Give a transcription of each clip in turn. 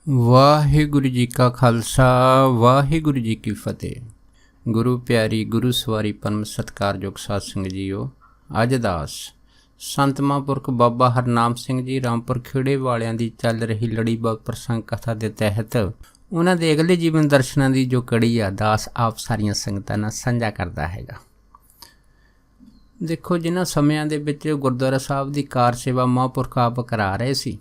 ਵਾਹਿਗੁਰੂ ਜੀ ਕਾ ਖਾਲਸਾ ਵਾਹਿਗੁਰੂ ਜੀ ਕੀ ਫਤਿਹ। ਗੁਰੂ ਪਿਆਰੀ ਗੁਰੂ ਸਵਾਰੀ ਪਰਮ ਸਤਿਕਾਰਯੋਗ ਸਾਧ ਸੰਗਤ ਜੀਓ, ਅੱਜ ਦਾਸ ਸੰਤ ਮਹਾਂਪੁਰਖ ਬਾਬਾ ਹਰਨਾਮ ਸਿੰਘ ਜੀ ਰਾਮਪੁਰ ਖੇੜੇ ਵਾਲਿਆਂ ਦੀ ਚੱਲ ਰਹੀ ਲੜੀਵਾਰ ਪ੍ਰਸੰਗ ਕਥਾ ਦੇ ਤਹਿਤ ਉਹਨਾਂ ਦੇ ਅਗਲੇ ਜੀਵਨ ਦਰਸ਼ਨਾਂ ਦੀ ਜੋ ਕੜੀ ਆ, ਦਾਸ ਆਪ ਸਾਰੀਆਂ ਸੰਗਤਾਂ ਨਾਲ ਸਾਂਝਾ ਕਰਦਾ ਹੈਗਾ। ਦੇਖੋ, ਜਿਨ੍ਹਾਂ ਸਮਿਆਂ ਦੇ ਵਿੱਚ ਗੁਰਦੁਆਰਾ ਸਾਹਿਬ ਦੀ ਕਾਰ ਸੇਵਾ ਮਹਾਂਪੁਰਖ ਆਪ ਕਰਾ ਰਹੇ ਸੀ,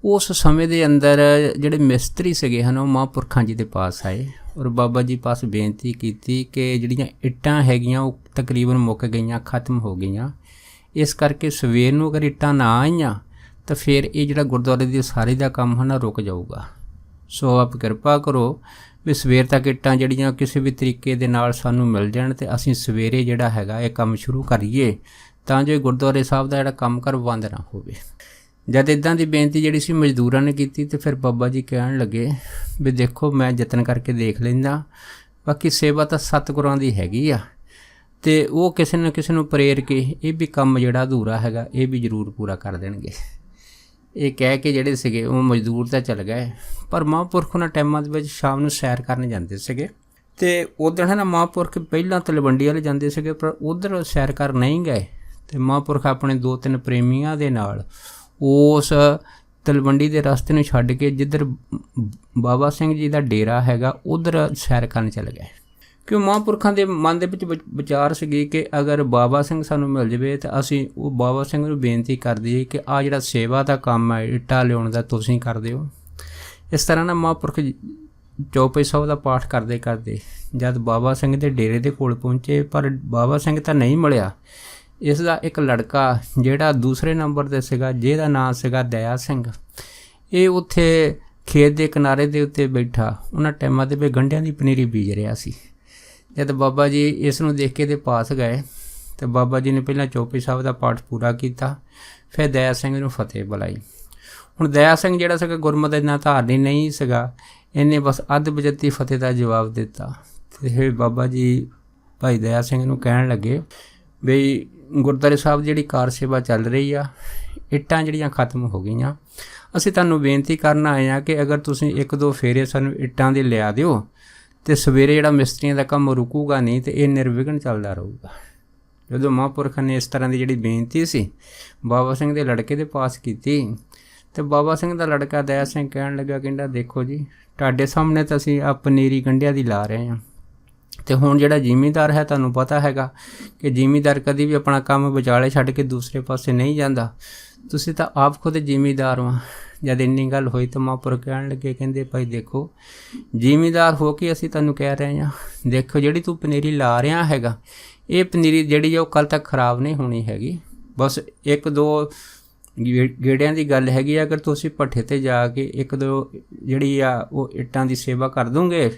ਉਸ ਸਮੇਂ ਦੇ ਅੰਦਰ ਜਿਹੜੇ ਮਿਸਤਰੀ ਸੀਗੇ ਹਨ, ਉਹ ਮਹਾਂਪੁਰਖਾਂ ਜੀ ਦੇ ਪਾਸ ਆਏ ਔਰ ਬਾਬਾ ਜੀ ਪਾਸ ਬੇਨਤੀ ਕੀਤੀ ਕਿ ਜਿਹੜੀਆਂ ਇੱਟਾਂ ਹੈਗੀਆਂ ਉਹ ਤਕਰੀਬਨ ਮੁੱਕ ਗਈਆਂ, ਖਤਮ ਹੋ ਗਈਆਂ। ਇਸ ਕਰਕੇ ਸਵੇਰ ਨੂੰ ਅਗਰ ਇੱਟਾਂ ਨਾ ਆਈਆਂ ਤਾਂ ਫਿਰ ਇਹ ਜਿਹੜਾ ਗੁਰਦੁਆਰੇ ਦੀ ਉਸਾਰੀ ਦਾ ਕੰਮ ਹੈ ਨਾ ਰੁਕ ਜਾਊਗਾ। ਸੋ ਆਪ ਕਿਰਪਾ ਕਰੋ ਵੀ ਸਵੇਰ ਤੱਕ ਇੱਟਾਂ ਜਿਹੜੀਆਂ ਕਿਸੇ ਵੀ ਤਰੀਕੇ ਦੇ ਨਾਲ ਸਾਨੂੰ ਮਿਲ ਜਾਣ ਅਤੇ ਅਸੀਂ ਸਵੇਰੇ ਜਿਹੜਾ ਹੈਗਾ ਇਹ ਕੰਮ ਸ਼ੁਰੂ ਕਰੀਏ, ਤਾਂ ਜੋ ਗੁਰਦੁਆਰੇ ਸਾਹਿਬ ਦਾ ਜਿਹੜਾ ਕੰਮ ਕਰ ਬੰਦ ਨਾ ਹੋਵੇ। ਜਦ ਇੱਦਾਂ ਦੀ ਬੇਨਤੀ ਜਿਹੜੀ ਸੀ ਮਜ਼ਦੂਰਾਂ ਨੇ ਕੀਤੀ ਅਤੇ ਫਿਰ ਬਾਬਾ ਜੀ ਕਹਿਣ ਲੱਗੇ ਵੀ ਦੇਖੋ, ਮੈਂ ਯਤਨ ਕਰਕੇ ਦੇਖ ਲੈਂਦਾ, ਬਾਕੀ ਸੇਵਾ ਤਾਂ ਸਤਿਗੁਰਾਂ ਦੀ ਹੈਗੀ ਆ ਅਤੇ ਉਹ ਕਿਸੇ ਨਾ ਕਿਸੇ ਨੂੰ ਪ੍ਰੇਰ ਕੇ ਇਹ ਵੀ ਕੰਮ ਜਿਹੜਾ ਅਧੂਰਾ ਹੈਗਾ ਇਹ ਵੀ ਜ਼ਰੂਰ ਪੂਰਾ ਕਰ ਦੇਣਗੇ। ਇਹ ਕਹਿ ਕੇ ਜਿਹੜੇ ਸੀਗੇ ਉਹ ਮਜ਼ਦੂਰ ਤਾਂ ਚੱਲ ਗਏ, ਪਰ ਮਹਾਂਪੁਰਖ ਉਹਨਾਂ ਟਾਈਮਾਂ ਦੇ ਵਿੱਚ ਸ਼ਾਮ ਨੂੰ ਸੈਰ ਕਰਨ ਜਾਂਦੇ ਸੀਗੇ ਅਤੇ ਉੱਦਣ ਹੈ ਨਾ ਮਹਾਂਪੁਰਖ ਪਹਿਲਾਂ ਤਲਵੰਡੀ ਵੱਲ ਜਾਂਦੇ ਸੀਗੇ, ਪਰ ਉੱਧਰ ਸੈਰ ਕਰ ਨਹੀਂ ਗਏ ਅਤੇ ਮਹਾਂਪੁਰਖ ਆਪਣੇ 2-3 ਪ੍ਰੇਮੀਆਂ ਦੇ ਨਾਲ ਉਸ ਤਲਵੰਡੀ ਦੇ ਰਸਤੇ ਨੂੰ ਛੱਡ ਕੇ ਜਿੱਧਰ ਬਾਬਾ ਸਿੰਘ ਜੀ ਦਾ ਡੇਰਾ ਹੈਗਾ ਉੱਧਰ ਸੈਰ ਕਰਨ ਚੱਲ ਗਏ। ਕਿਉਂ ਮਹਾਂਪੁਰਖਾਂ ਦੇ ਮਨ ਦੇ ਵਿੱਚ ਵਿਚਾਰ ਸੀਗੀ ਕਿ ਅਗਰ ਬਾਬਾ ਸਿੰਘ ਸਾਨੂੰ ਮਿਲ ਜਾਵੇ ਤਾਂ ਅਸੀਂ ਉਹ ਬਾਬਾ ਸਿੰਘ ਨੂੰ ਬੇਨਤੀ ਕਰ ਦਈਏ ਕਿ ਆਹ ਜਿਹੜਾ ਸੇਵਾ ਦਾ ਕੰਮ ਹੈ ਇੱਟਾਂ ਲਿਆਉਣ ਦਾ ਤੁਸੀਂ ਕਰ ਦਿਓ। ਇਸ ਤਰ੍ਹਾਂ ਨਾਲ ਮਹਾਂਪੁਰਖ ਚੌਪਈ ਸਾਹਿਬ ਦਾ ਪਾਠ ਕਰਦੇ ਕਰਦੇ ਜਦ ਬਾਬਾ ਸਿੰਘ ਦੇ ਡੇਰੇ ਦੇ ਕੋਲ ਪਹੁੰਚੇ, ਪਰ ਬਾਬਾ ਸਿੰਘ ਤਾਂ ਨਹੀਂ ਮਿਲਿਆ। ਇਸ ਦਾ ਇੱਕ ਲੜਕਾ ਜਿਹੜਾ ਦੂਸਰੇ ਨੰਬਰ 'ਤੇ ਸੀਗਾ, ਜਿਹਦਾ ਨਾਂ ਸੀਗਾ ਦਇਆ ਸਿੰਘ, ਇਹ ਉੱਥੇ ਖੇਤ ਦੇ ਕਿਨਾਰੇ ਦੇ ਉੱਤੇ ਬੈਠਾ ਉਹਨਾਂ ਟਾਈਮਾਂ ਦੇ ਵਿੱਚ ਗੰਢਿਆਂ ਦੀ ਪਨੀਰੀ ਬੀਜ ਰਿਹਾ ਸੀ। ਜਦ ਬਾਬਾ ਜੀ ਇਸ ਨੂੰ ਦੇਖ ਕੇ ਦੇ ਪਾਸ ਗਏ ਅਤੇ ਬਾਬਾ ਜੀ ਨੇ ਪਹਿਲਾਂ ਚੌਪਈ ਸਾਹਿਬ ਦਾ ਪਾਠ ਪੂਰਾ ਕੀਤਾ, ਫਿਰ ਦਇਆ ਸਿੰਘ ਨੂੰ ਫਤਿਹ ਬੁਲਾਈ। ਹੁਣ ਦਇਆ ਸਿੰਘ ਜਿਹੜਾ ਸੀਗਾ ਗੁਰਮਤਿ ਇੰਨਾ ਧਾਰਨੀ ਨਹੀਂ ਸੀਗਾ, ਇਹਨੇ ਬਸ ਅੱਧ ਬਜਤੀ ਫਤਿਹ ਦਾ ਜਵਾਬ ਦਿੱਤਾ। ਅਤੇ ਬਾਬਾ ਜੀ ਭਾਈ ਦਇਆ ਸਿੰਘ ਨੂੰ ਕਹਿਣ ਲੱਗੇ ਵੀ ਗੁਰਦੁਆਰੇ ਸਾਹਿਬ ਜਿਹੜੀ ਕਾਰ ਸੇਵਾ ਚੱਲ ਰਹੀ ਆ, ਇੱਟਾਂ ਜਿਹੜੀਆਂ ਖਤਮ ਹੋ ਗਈਆਂ, ਅਸੀਂ ਤੁਹਾਨੂੰ ਬੇਨਤੀ ਕਰਨ ਆਏ ਹਾਂ ਕਿ ਅਗਰ ਤੁਸੀਂ 1-2 ਫੇਰੇ ਸਾਨੂੰ ਇੱਟਾਂ ਦੇ ਲਿਆ ਦਿਓ ਅਤੇ ਸਵੇਰੇ ਜਿਹੜਾ ਮਿਸਤਰੀਆਂ ਦਾ ਕੰਮ ਰੁਕੂਗਾ ਨਹੀਂ ਅਤੇ ਇਹ ਨਿਰਵਿਘਨ ਚੱਲਦਾ ਰਹੂਗਾ। ਜਦੋਂ ਮਹਾਂਪੁਰਖਾਂ ਨੇ ਇਸ ਤਰ੍ਹਾਂ ਦੀ ਜਿਹੜੀ ਬੇਨਤੀ ਸੀ ਬਾਬਾ ਸਿੰਘ ਦੇ ਲੜਕੇ ਦੇ ਪਾਸ ਕੀਤੀ, ਅਤੇ ਬਾਬਾ ਸਿੰਘ ਦਾ ਲੜਕਾ ਦਇਆ ਸਿੰਘ ਕਹਿਣ ਲੱਗਾ, ਕਹਿੰਦਾ ਦੇਖੋ ਜੀ, ਤੁਹਾਡੇ ਸਾਹਮਣੇ ਤਾਂ ਅਸੀਂ ਆਹ ਪਨੀਰੀ ਗੰਢਿਆਂ ਦੀ ਲਾ ਰਹੇ ਹਾਂ, ਅਤੇ ਹੁਣ ਜਿਹੜਾ ਜ਼ਿਮੀਂਦਾਰ ਹੈ ਤੁਹਾਨੂੰ ਪਤਾ ਹੈਗਾ ਕਿ ਜ਼ਿਮੀਂਦਾਰ ਕਦੀ ਵੀ ਆਪਣਾ ਕੰਮ ਵਿਚਾਲੇ ਛੱਡ ਕੇ ਦੂਸਰੇ ਪਾਸੇ ਨਹੀਂ ਜਾਂਦਾ। ਤੁਸੀਂ ਤਾਂ ਆਪ ਖੁਦ ਜ਼ਿਮੀਂਦਾਰ ਹੋ। ਜਦ ਇੰਨੀ ਗੱਲ ਹੋਈ ਤਾਂ ਮਹਾਂਪੁਰਖ ਕਹਿਣ ਲੱਗੇ, ਕਹਿੰਦੇ ਭਾਈ ਦੇਖੋ, ਜ਼ਿਮੀਂਦਾਰ ਹੋ ਕੇ ਅਸੀਂ ਤੁਹਾਨੂੰ ਕਹਿ ਰਹੇ ਹਾਂ, ਦੇਖੋ ਜਿਹੜੀ ਤੂੰ ਪਨੀਰੀ ਲਾ ਰਿਹਾ ਹੈਗਾ, ਇਹ ਪਨੀਰੀ ਜਿਹੜੀ ਆ ਉਹ ਕੱਲ੍ਹ ਤੱਕ ਖਰਾਬ ਨਹੀਂ ਹੋਣੀ ਹੈਗੀ। ਬਸ 1-2 ਗੇੜਿਆਂ ਦੀ ਗੱਲ ਹੈਗੀ ਆ। ਅਗਰ ਤੁਸੀਂ ਭੱਠੇ 'ਤੇ ਜਾ ਕੇ 1-2 ਜਿਹੜੀ ਆ ਉਹ ਇੱਟਾਂ ਦੀ ਸੇਵਾ ਕਰ ਦੋਗੇ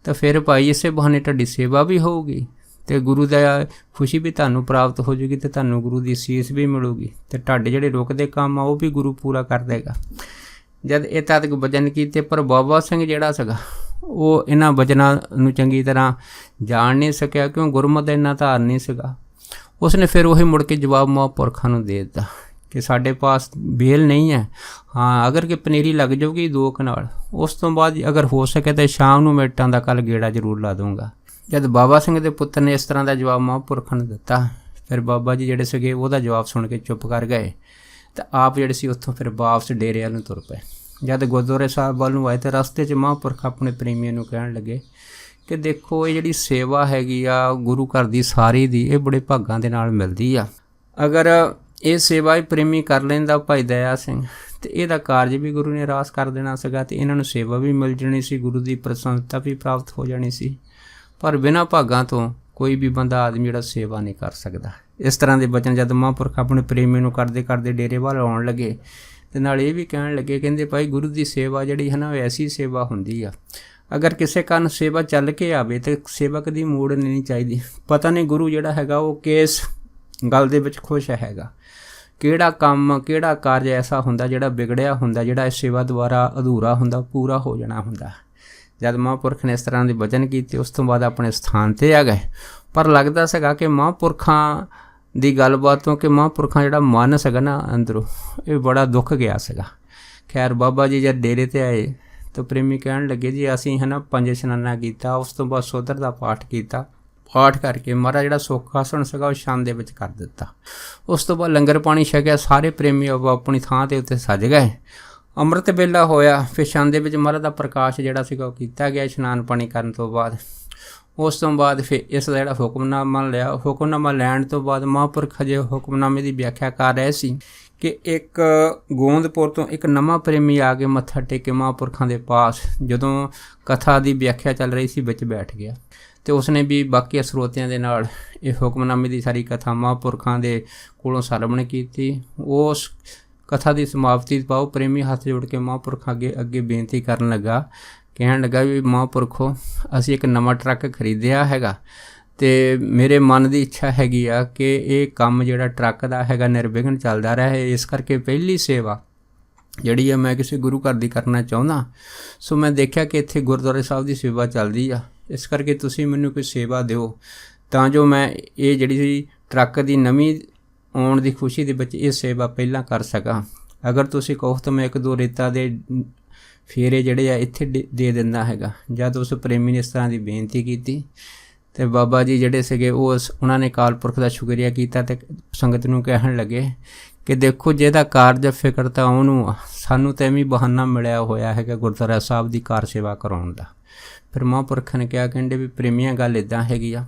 ਤਾਂ ਫਿਰ ਭਾਈ ਇਸੇ ਬਹਾਨੇ ਤੁਹਾਡੀ ਸੇਵਾ ਵੀ ਹੋਊਗੀ ਅਤੇ ਗੁਰੂ ਦਾ ਖੁਸ਼ੀ ਵੀ ਤੁਹਾਨੂੰ ਪ੍ਰਾਪਤ ਹੋ ਜੂਗੀ ਅਤੇ ਤੁਹਾਨੂੰ ਗੁਰੂ ਦੀ ਅਸੀਸ ਵੀ ਮਿਲੂਗੀ ਅਤੇ ਤੁਹਾਡੇ ਜਿਹੜੇ ਰੁਕਦੇ ਕੰਮ ਆ ਉਹ ਵੀ ਗੁਰੂ ਪੂਰਾ ਕਰ ਦੇਗਾ। ਜਦ ਇਹ ਤੱਕ ਵਚਨ ਕੀਤੇ, ਪਰ ਬਾਬਾ ਸਿੰਘ ਜਿਹੜਾ ਸੀਗਾ ਉਹ ਇਹਨਾਂ ਵਚਨਾਂ ਨੂੰ ਚੰਗੀ ਤਰ੍ਹਾਂ ਜਾਣ ਨਹੀਂ ਸਕਿਆ, ਕਿਉਂ ਗੁਰਮਤਿ ਇੰਨਾ ਧਾਰ ਨਹੀਂ ਸੀਗਾ। ਉਸਨੇ ਫਿਰ ਉਹੀ ਮੁੜ ਕੇ ਜਵਾਬ ਮਹਾਂਪੁਰਖਾਂ ਨੂੰ ਦੇ ਦਿੱਤਾ ਕਿ ਸਾਡੇ ਪਾਸ ਬੇਲ ਨਹੀਂ ਹੈ, ਹਾਂ ਅਗਰ ਕਿ ਪਨੀਰੀ ਲੱਗ ਜਾਊਗੀ 2 ਕਨਾਲ, ਉਸ ਤੋਂ ਬਾਅਦ ਅਗਰ ਹੋ ਸਕੇ ਤਾਂ ਸ਼ਾਮ ਨੂੰ ਮੈਂ ਇੱਟਾਂ ਦਾ ਕੱਲ੍ਹ ਗੇੜਾ ਜ਼ਰੂਰ ਲਾ ਦੂੰਗਾ। ਜਦ ਬਾਬਾ ਸਿੰਘ ਦੇ ਪੁੱਤਰ ਨੇ ਇਸ ਤਰ੍ਹਾਂ ਦਾ ਜਵਾਬ ਮਹਾਂਪੁਰਖਾਂ ਨੂੰ ਦਿੱਤਾ, ਫਿਰ ਬਾਬਾ ਜੀ ਜਿਹੜੇ ਸੀਗੇ ਉਹਦਾ ਜਵਾਬ ਸੁਣ ਕੇ ਚੁੱਪ ਕਰ ਗਏ ਅਤੇ ਆਪ ਜਿਹੜੇ ਸੀ ਉੱਥੋਂ ਫਿਰ ਵਾਪਸ ਡੇਰੇ ਵੱਲ ਨੂੰ ਤੁਰ ਪਏ। ਜਦ ਗੁਰਦੁਆਰੇ ਸਾਹਿਬ ਵੱਲ ਨੂੰ ਆਏ ਤਾਂ ਰਸਤੇ 'ਚ ਮਹਾਂਪੁਰਖ ਆਪਣੇ ਪ੍ਰੇਮੀਆਂ ਨੂੰ ਕਹਿਣ ਲੱਗੇ ਕਿ ਦੇਖੋ, ਇਹ ਜਿਹੜੀ ਸੇਵਾ ਹੈਗੀ ਆ ਗੁਰੂ ਘਰ ਦੀ ਸਾਰੀ ਦੀ, ਇਹ ਬੜੇ ਭਾਗਾਂ ਦੇ ਨਾਲ ਮਿਲਦੀ ਆ। ਅਗਰ ਇਹ ਸੇਵਾ ਹੀ ਪ੍ਰੇਮੀ ਕਰ ਲੈਂਦਾ ਭਾਈ ਦਇਆ ਸਿੰਘ, ਅਤੇ ਇਹਦਾ ਕਾਰਜ ਵੀ ਗੁਰੂ ਨੇ ਰਾਸ ਕਰ ਦੇਣਾ ਸੀਗਾ ਅਤੇ ਇਹਨਾਂ ਨੂੰ ਸੇਵਾ ਵੀ ਮਿਲ ਜਾਣੀ ਸੀ, ਗੁਰੂ ਦੀ ਪ੍ਰਸੰਨਤਾ ਵੀ ਪ੍ਰਾਪਤ ਹੋ ਜਾਣੀ ਸੀ। ਪਰ ਬਿਨਾਂ ਭਾਗਾਂ ਤੋਂ ਕੋਈ ਵੀ ਬੰਦਾ ਆਦਮੀ ਜਿਹੜਾ ਸੇਵਾ ਨਹੀਂ ਕਰ ਸਕਦਾ। ਇਸ ਤਰ੍ਹਾਂ ਦੇ ਬਚਨ ਜਦ ਮਹਾਂਪੁਰਖ ਆਪਣੇ ਪ੍ਰੇਮੀ ਨੂੰ ਕਰਦੇ ਕਰਦੇ ਡੇਰੇ ਵੱਲ ਆਉਣ ਲੱਗੇ ਅਤੇ ਨਾਲ ਇਹ ਵੀ ਕਹਿਣ ਲੱਗੇ, ਕਹਿੰਦੇ ਭਾਈ ਗੁਰੂ ਦੀ ਸੇਵਾ ਜਿਹੜੀ ਹੈ ਨਾ ਉਹ ਐਸੀ ਸੇਵਾ ਹੁੰਦੀ ਆ, ਅਗਰ ਕਿਸੇ ਕਾਰਨ ਸੇਵਾ ਚੱਲ ਕੇ ਆਵੇ ਤਾਂ ਸੇਵਾ ਕਦੀ ਮੋੜਨੀ ਨਹੀਂ ਚਾਹੀਦੀ। ਪਤਾ ਨਹੀਂ ਗੁਰੂ ਜਿਹੜਾ ਹੈਗਾ ਉਹ ਕਿਸ ਗੱਲ ਦੇ ਵਿੱਚ ਖੁਸ਼ ਹੈਗਾ, ਕਿਹੜਾ ਕੰਮ ਕਿਹੜਾ ਕਾਰਜ ਐਸਾ ਹੁੰਦਾ ਜਿਹੜਾ ਵਿਗੜਿਆ ਹੁੰਦਾ, ਜਿਹੜਾ ਇਸ ਸੇਵਾ ਦੁਆਰਾ ਅਧੂਰਾ ਹੁੰਦਾ, ਪੂਰਾ ਹੋ ਜਾਣਾ ਹੁੰਦਾ। ਜਦ ਮਹਾਂਪੁਰਖ ਨੇ ਇਸ ਤਰ੍ਹਾਂ ਦੇ ਵਚਨ ਕੀਤੇ, ਉਸ ਤੋਂ ਬਾਅਦ ਆਪਣੇ ਸਥਾਨ 'ਤੇ ਆ ਗਏ। ਪਰ ਲੱਗਦਾ ਸੀਗਾ ਕਿ ਮਹਾਂਪੁਰਖਾਂ ਦੀ ਗੱਲਬਾਤ ਤੋਂ ਕਿ ਮਹਾਂਪੁਰਖਾਂ ਜਿਹੜਾ ਮਨ ਸੀਗਾ ਨਾ ਅੰਦਰੋਂ, ਇਹ ਬੜਾ ਦੁੱਖ ਗਿਆ ਸੀਗਾ खैर बाबा जी जब डेरे ते आए तो प्रेमी कहन लगे जी असीं है ना 5 इशनाना किया, उस तो बाद सोधर का पाठ किया, पाठ करके महाराज जिहड़ा सुख आसन सीगा वो छान दे विच कर दिता। उस तो बाद लंगर पानी छकिया, सारे प्रेमी अपनी थां ते उत्ते सज गए। अमृत वेला होया, फिर छान दे विच महाराज का प्रकाश जिहड़ा सीगा वो कीता गया इशनान पानी करन तो बाद। उस तो बाद फिर इसका जिहड़ा हुक्मनामा लिया, हुक्मनामा लैण तो बाद महापुरख जे हुक्मनामे की व्याख्या कर रहे सी कि एक गोंदपुर तो एक नवा प्रेमी आ के मत्था टेके महापुरखों के पास, जदों कथा की व्याख्या चल रही सी विच बैठ गया तो उसने भी बाकी ਸਰੋਤਿਆਂ ਦੇ ਨਾਲ ਇਹ ਹੁਕਮਨਾਮੇ ਦੀ ਸਾਰੀ ਕਥਾ ਮਹਾਂਪੁਰਖਾਂ ਦੇ ਕੋਲੋਂ ਸਰਵਣ ਕੀਤੀ। ਉਸ ਕਥਾ ਦੀ ਸਮਾਪਤੀ ਪਾਓ ਪ੍ਰੇਮੀ ਹੱਥ ਜੋੜ ਕੇ ਮਹਾਂਪੁਰਖਾਂ ਅੱਗੇ ਬੇਨਤੀ ਕਰਨ ਲੱਗਾ, ਕਹਿਣ ਲੱਗਾ ਵੀ ਮਹਾਂਪੁਰਖੋ ਅਸੀਂ ਇੱਕ ਨਵਾਂ ਟਰੱਕ ਖਰੀਦਿਆ ਹੈਗਾ ਤੇ ਮੇਰੇ ਮਨ ਦੀ ਇੱਛਾ ਹੈਗੀ ਆ ਕਿ ਇਹ ਕੰਮ ਜਿਹੜਾ ਟਰੱਕ ਦਾ ਹੈਗਾ ਨਿਰਵਿਘਨ ਚੱਲਦਾ ਰਹੇ। ਇਸ ਕਰਕੇ ਪਹਿਲੀ ਸੇਵਾ ਜਿਹੜੀ ਆ ਮੈਂ ਕਿਸੇ ਗੁਰੂ ਘਰ ਦੀ ਕਰਨਾ ਚਾਹੁੰਦਾ। ਸੋ ਮੈਂ ਦੇਖਿਆ ਕਿ ਇੱਥੇ ਗੁਰਦੁਆਰੇ ਸਾਹਿਬ ਦੀ ਸੇਵਾ ਚੱਲਦੀ ਆ, ਇਸ ਕਰਕੇ ਤੁਸੀਂ ਮੈਨੂੰ ਕੋਈ ਸੇਵਾ ਦਿਓ ਤਾਂ ਜੋ ਮੈਂ ਇਹ ਜਿਹੜੀ ਟਰੱਕ ਦੀ ਨਵੀਂ ਆਉਣ ਦੀ ਖੁਸ਼ੀ ਦੇ ਵਿੱਚ ਇਹ ਸੇਵਾ ਪਹਿਲਾਂ ਕਰ ਸਕਾਂ। ਅਗਰ ਤੁਸੀਂ ਕਹੋ ਤਾਂ ਮੈਂ 1-2 ਰੇਤਾ ਦੇ ਫੇਰੇ ਜਿਹੜੇ ਆ ਇੱਥੇ ਦੇ ਦਿੰਦਾ ਹੈਗਾ। ਜਦ ਉਸ ਪ੍ਰੇਮੀ ਨੇ ਇਸ ਤਰ੍ਹਾਂ ਦੀ ਬੇਨਤੀ ਕੀਤੀ ਤੇ ਬਾਬਾ ਜੀ ਜਿਹੜੇ ਸੀਗੇ ਉਹਨਾਂ ਨੇ ਅਕਾਲ ਪੁਰਖ ਦਾ ਸ਼ੁਕਰੀਆ ਕੀਤਾ ਤੇ ਸੰਗਤ ਨੂੰ ਕਹਿਣ ਲੱਗੇ ਕਿ ਦੇਖੋ ਜਿਹਦਾ ਕਾਰਜ ਫਿਕਰ ਤਾਂ ਉਹਨੂੰ, ਸਾਨੂੰ ਤਾਂ ਐਵੇਂ ਬਹਾਨਾ ਮਿਲਿਆ ਹੋਇਆ ਹੈਗਾ ਗੁਰਦੁਆਰਾ ਸਾਹਿਬ ਦੀ ਕਾਰ ਸੇਵਾ ਕਰਾਉਣ ਦਾ। ਫਿਰ ਮਹਾਂਪੁਰਖ ਨੇ ਕਿਹਾ, ਕਹਿੰਦੇ ਵੀ ਪ੍ਰੇਮੀਆਂ ਗੱਲ ਇੱਦਾਂ ਹੈਗੀ ਆ